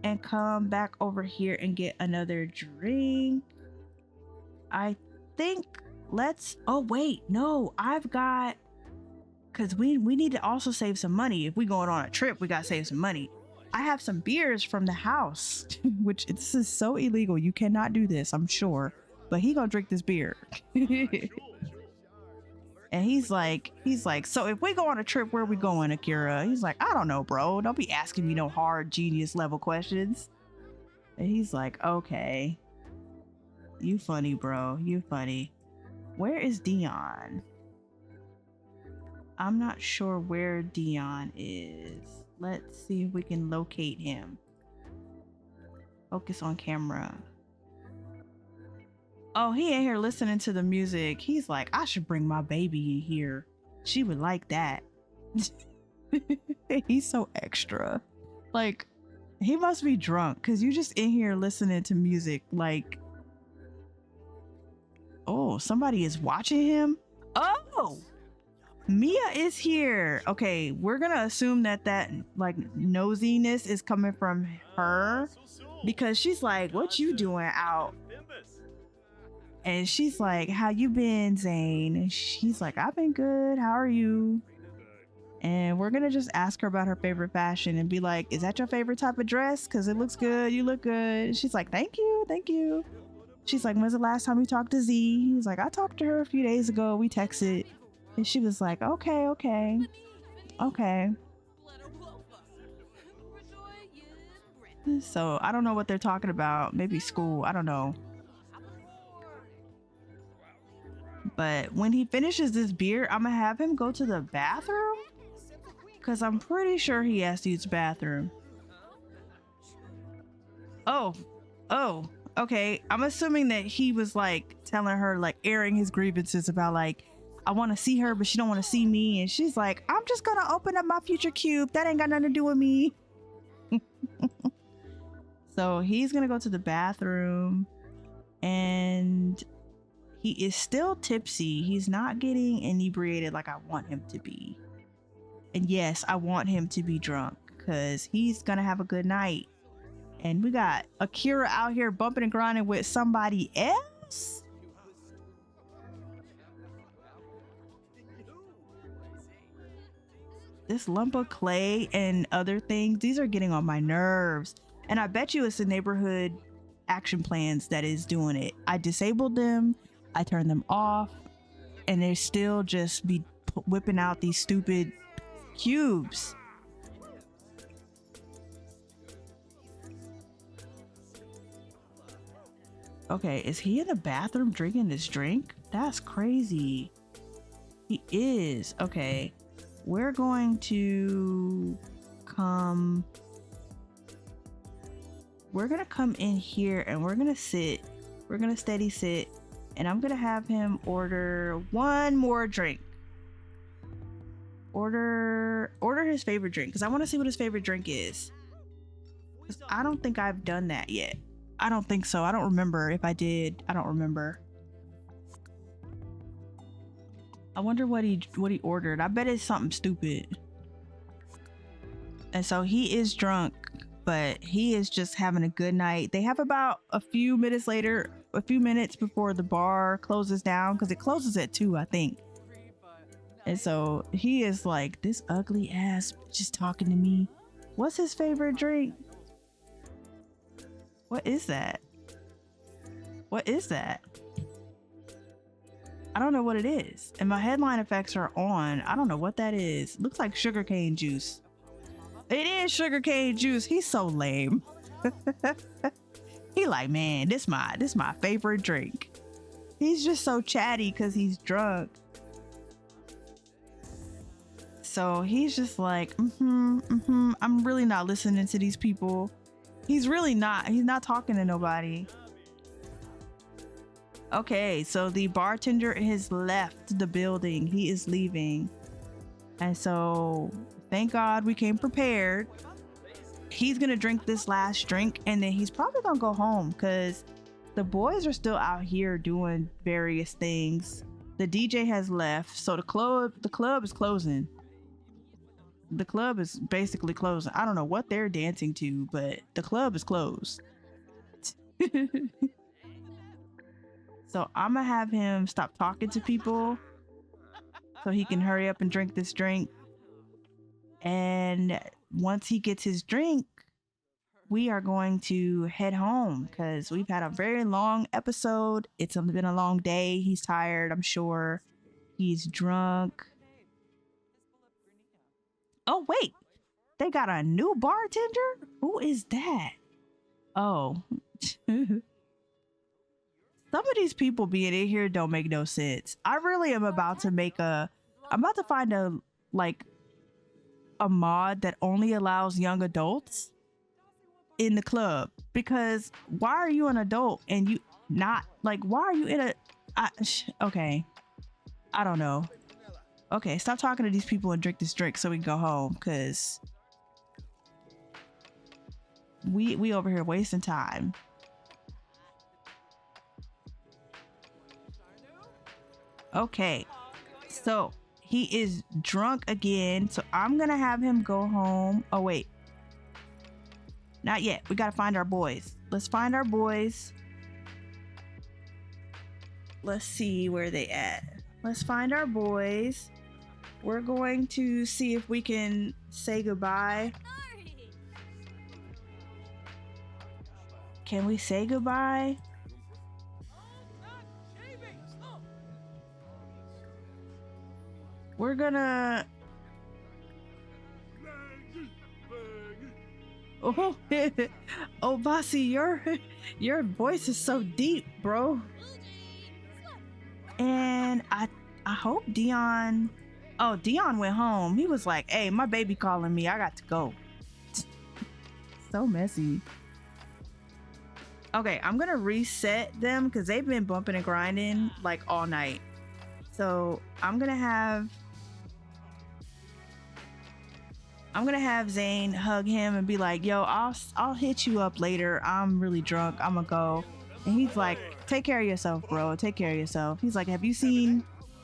and come back over here and get another drink. I think oh wait, no, I've got, because we need to also save some money. If we going on a trip, we gotta save some money. I have some beers from the house, which this is so illegal. You cannot do this, I'm sure. But he gonna drink this beer. And he's like, so if we go on a trip, where we going, Akira? He's like, I don't know, bro. Don't be asking me no hard genius level questions. And he's like, okay. You funny, bro. You funny. Where is Dion? I'm not sure where Dion is. Let's see if we can locate him. Focus on camera. Oh, he in here listening to the music. He's like, I should bring my baby in here. She would like that. He's so extra. Like, he must be drunk, because you just in here listening to music. Like, oh, somebody is watching him. Oh, Mia is here. Okay, we're gonna assume that like nosiness is coming from her, because she's like, what you doing out? And she's like, how you been, Zayne? And she's like, I've been good. How are you? And we're gonna just ask her about her favorite fashion and be like, is that your favorite type of dress? Because it looks good. You look good. She's like, thank you. Thank you. She's like, when's the last time you talked to Z? He's like, I talked to her a few days ago. We texted. And she was like, okay. So I don't know what they're talking about. Maybe school. I don't know. But when he finishes this beer, I'm gonna have him go to the bathroom, because I'm pretty sure he has to use the bathroom. Oh, okay. I'm assuming that he was like telling her, like airing his grievances about like, I want to see her, but she don't want to see me. And she's like, I'm just gonna open up my future cube. That ain't got nothing to do with me. So he's gonna go to the bathroom, and he is still tipsy. He's not getting inebriated like I want him to be. And yes, I want him to be drunk, because he's gonna have a good night. And we got Akira out here bumping and grinding with somebody else. This lump of clay and other things, these are getting on my nerves. And I bet you it's the neighborhood action plans that is doing it. I disabled them, I turned them off, and they still just be whipping out these stupid cubes. Okay, is he in the bathroom drinking this drink? That's crazy. He is. Okay, we're going to come. We're gonna come in here and we're gonna sit. We're gonna steady sit, and I'm gonna have him order one more drink. Order his favorite drink, because I want to see what his favorite drink is. 'Cause I don't think I've done that yet. I don't think so. I don't remember if I did. I don't remember. I wonder what he ordered. I bet it's something stupid. And so he is drunk, but he is just having a good night. They have about a few minutes before the bar closes down, because it closes at 2, I think. And so he is like, this ugly ass just talking to me. What's his favorite drink? What is that? What is that? I don't know what it is. And my headline effects are on. I don't know what that is. Looks like sugarcane juice. It is sugarcane juice. He's so lame. He like, man, this my favorite drink. He's just so chatty because he's drunk. So he's just like, I'm really not listening to these people. He's not talking to nobody. Okay, so the bartender has left the building. He is leaving. And so thank God we came prepared. He's gonna drink this last drink, and then he's probably gonna go home, because the boys are still out here doing various things. The DJ has left, so the club is closing. the club is basically closed. I don't know what they're dancing to, but the club is closed. So I'm gonna have him stop talking to people so he can hurry up and drink this drink. And once he gets his drink, we are going to head home because we've had a very long episode. It's been a long day. He's tired, I'm sure. He's drunk. Oh, wait. They got a new bartender? Who is that? Oh. Some of these people being in here don't make no sense. I really am about to find a mod that only allows young adults in the club, because why are you an adult and you not like, why are you in a okay, I don't know. Okay, stop talking to these people and drink this drink so we can go home, because we over here wasting time. Okay, so he is drunk again, so I'm gonna have him go home. Oh wait, not yet. We gotta find our boys. Let's find our boys. Let's see where they at. Let's find our boys. We're going to see if we can say goodbye. Can we say goodbye? We're gonna... Oh, oh, Bossy, your voice is so deep, bro. And I hope Dion... Oh, Dion went home. He was like, hey, my baby calling me. I got to go. So messy. Okay, I'm gonna reset them because they've been bumping and grinding like all night. So I'm gonna have Zayne hug him and be like, yo, I'll hit you up later. I'm really drunk. I'm gonna go. And he's like, take care of yourself, bro. Take care of yourself. He's like, have you seen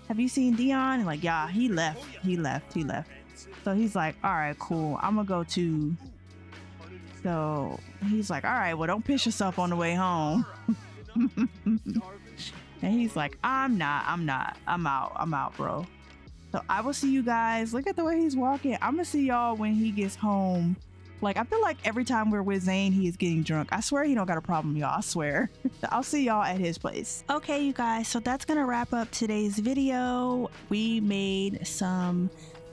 Dion? And like, yeah, he left. So he's like, all right, cool. I'm gonna go too. So he's like, all right, well, don't piss yourself on the way home. And he's like, I'm out, bro. So I will see you guys. Look at the way he's walking. I'm gonna see y'all when he gets home. Like, I feel like every time we're with Zayne, he is getting drunk. I swear he don't got a problem, y'all. I swear. I'll see y'all at his place. Okay, you guys. So that's gonna wrap up today's video. We made some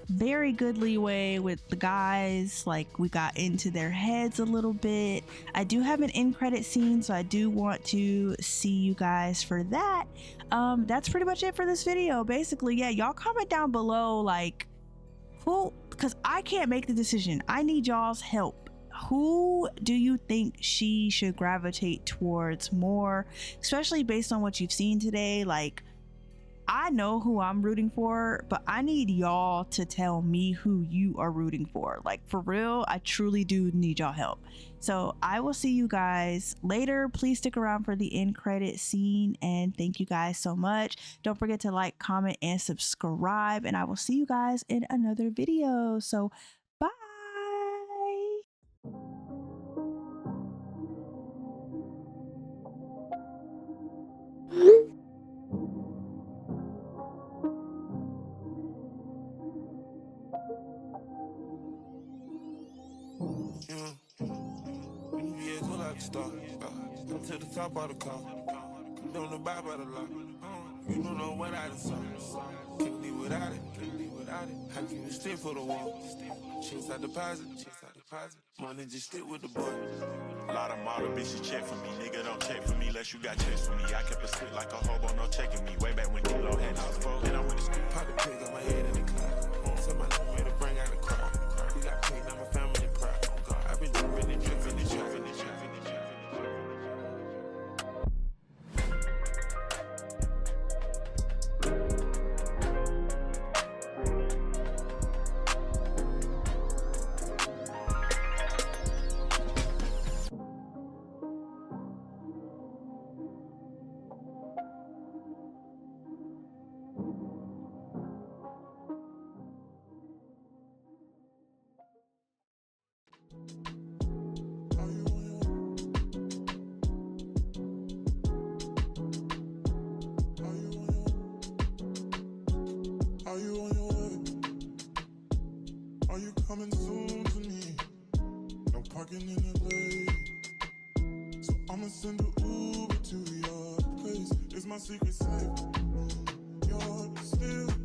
very good leeway with the guys. Like, we got into their heads a little bit. I do have an end credit scene, so I do want to see you guys for that. That's pretty much it for this video. Basically, yeah, y'all comment down below, like, who, because I can't make the decision. I need y'all's help. Who do you think she should gravitate towards more, especially based on what you've seen today? Like, I know who I'm rooting for, but I need y'all to tell me who you are rooting for. Like, for real, I truly do need y'all help. So I will see you guys later. Please stick around for the end credit scene, and thank you guys so much. Don't forget to like, comment, and subscribe, and I will see you guys in another video. So bye. Come to the top of the car. You don't know about the law. You don't know what I done saw. Can't live without it. I keep it stiff for the wall. Checks out deposit. Money just stick with the boy. A lot of model bitches check for me. Nigga don't check for me unless you got checks for me. I kept it split like a hobo, no checking me. Way back when D-Lo had his phone. And I went to school. Pop the pig on my head in the cloud. Tell my little man to bring out the crowd. We got paid, now my family proud. I've been dripping and dripping and dripping and dripping. Are you on your way? Are you coming soon to me? No parking in LA, so I'ma send an Uber to your place. It's my secret safe. You're still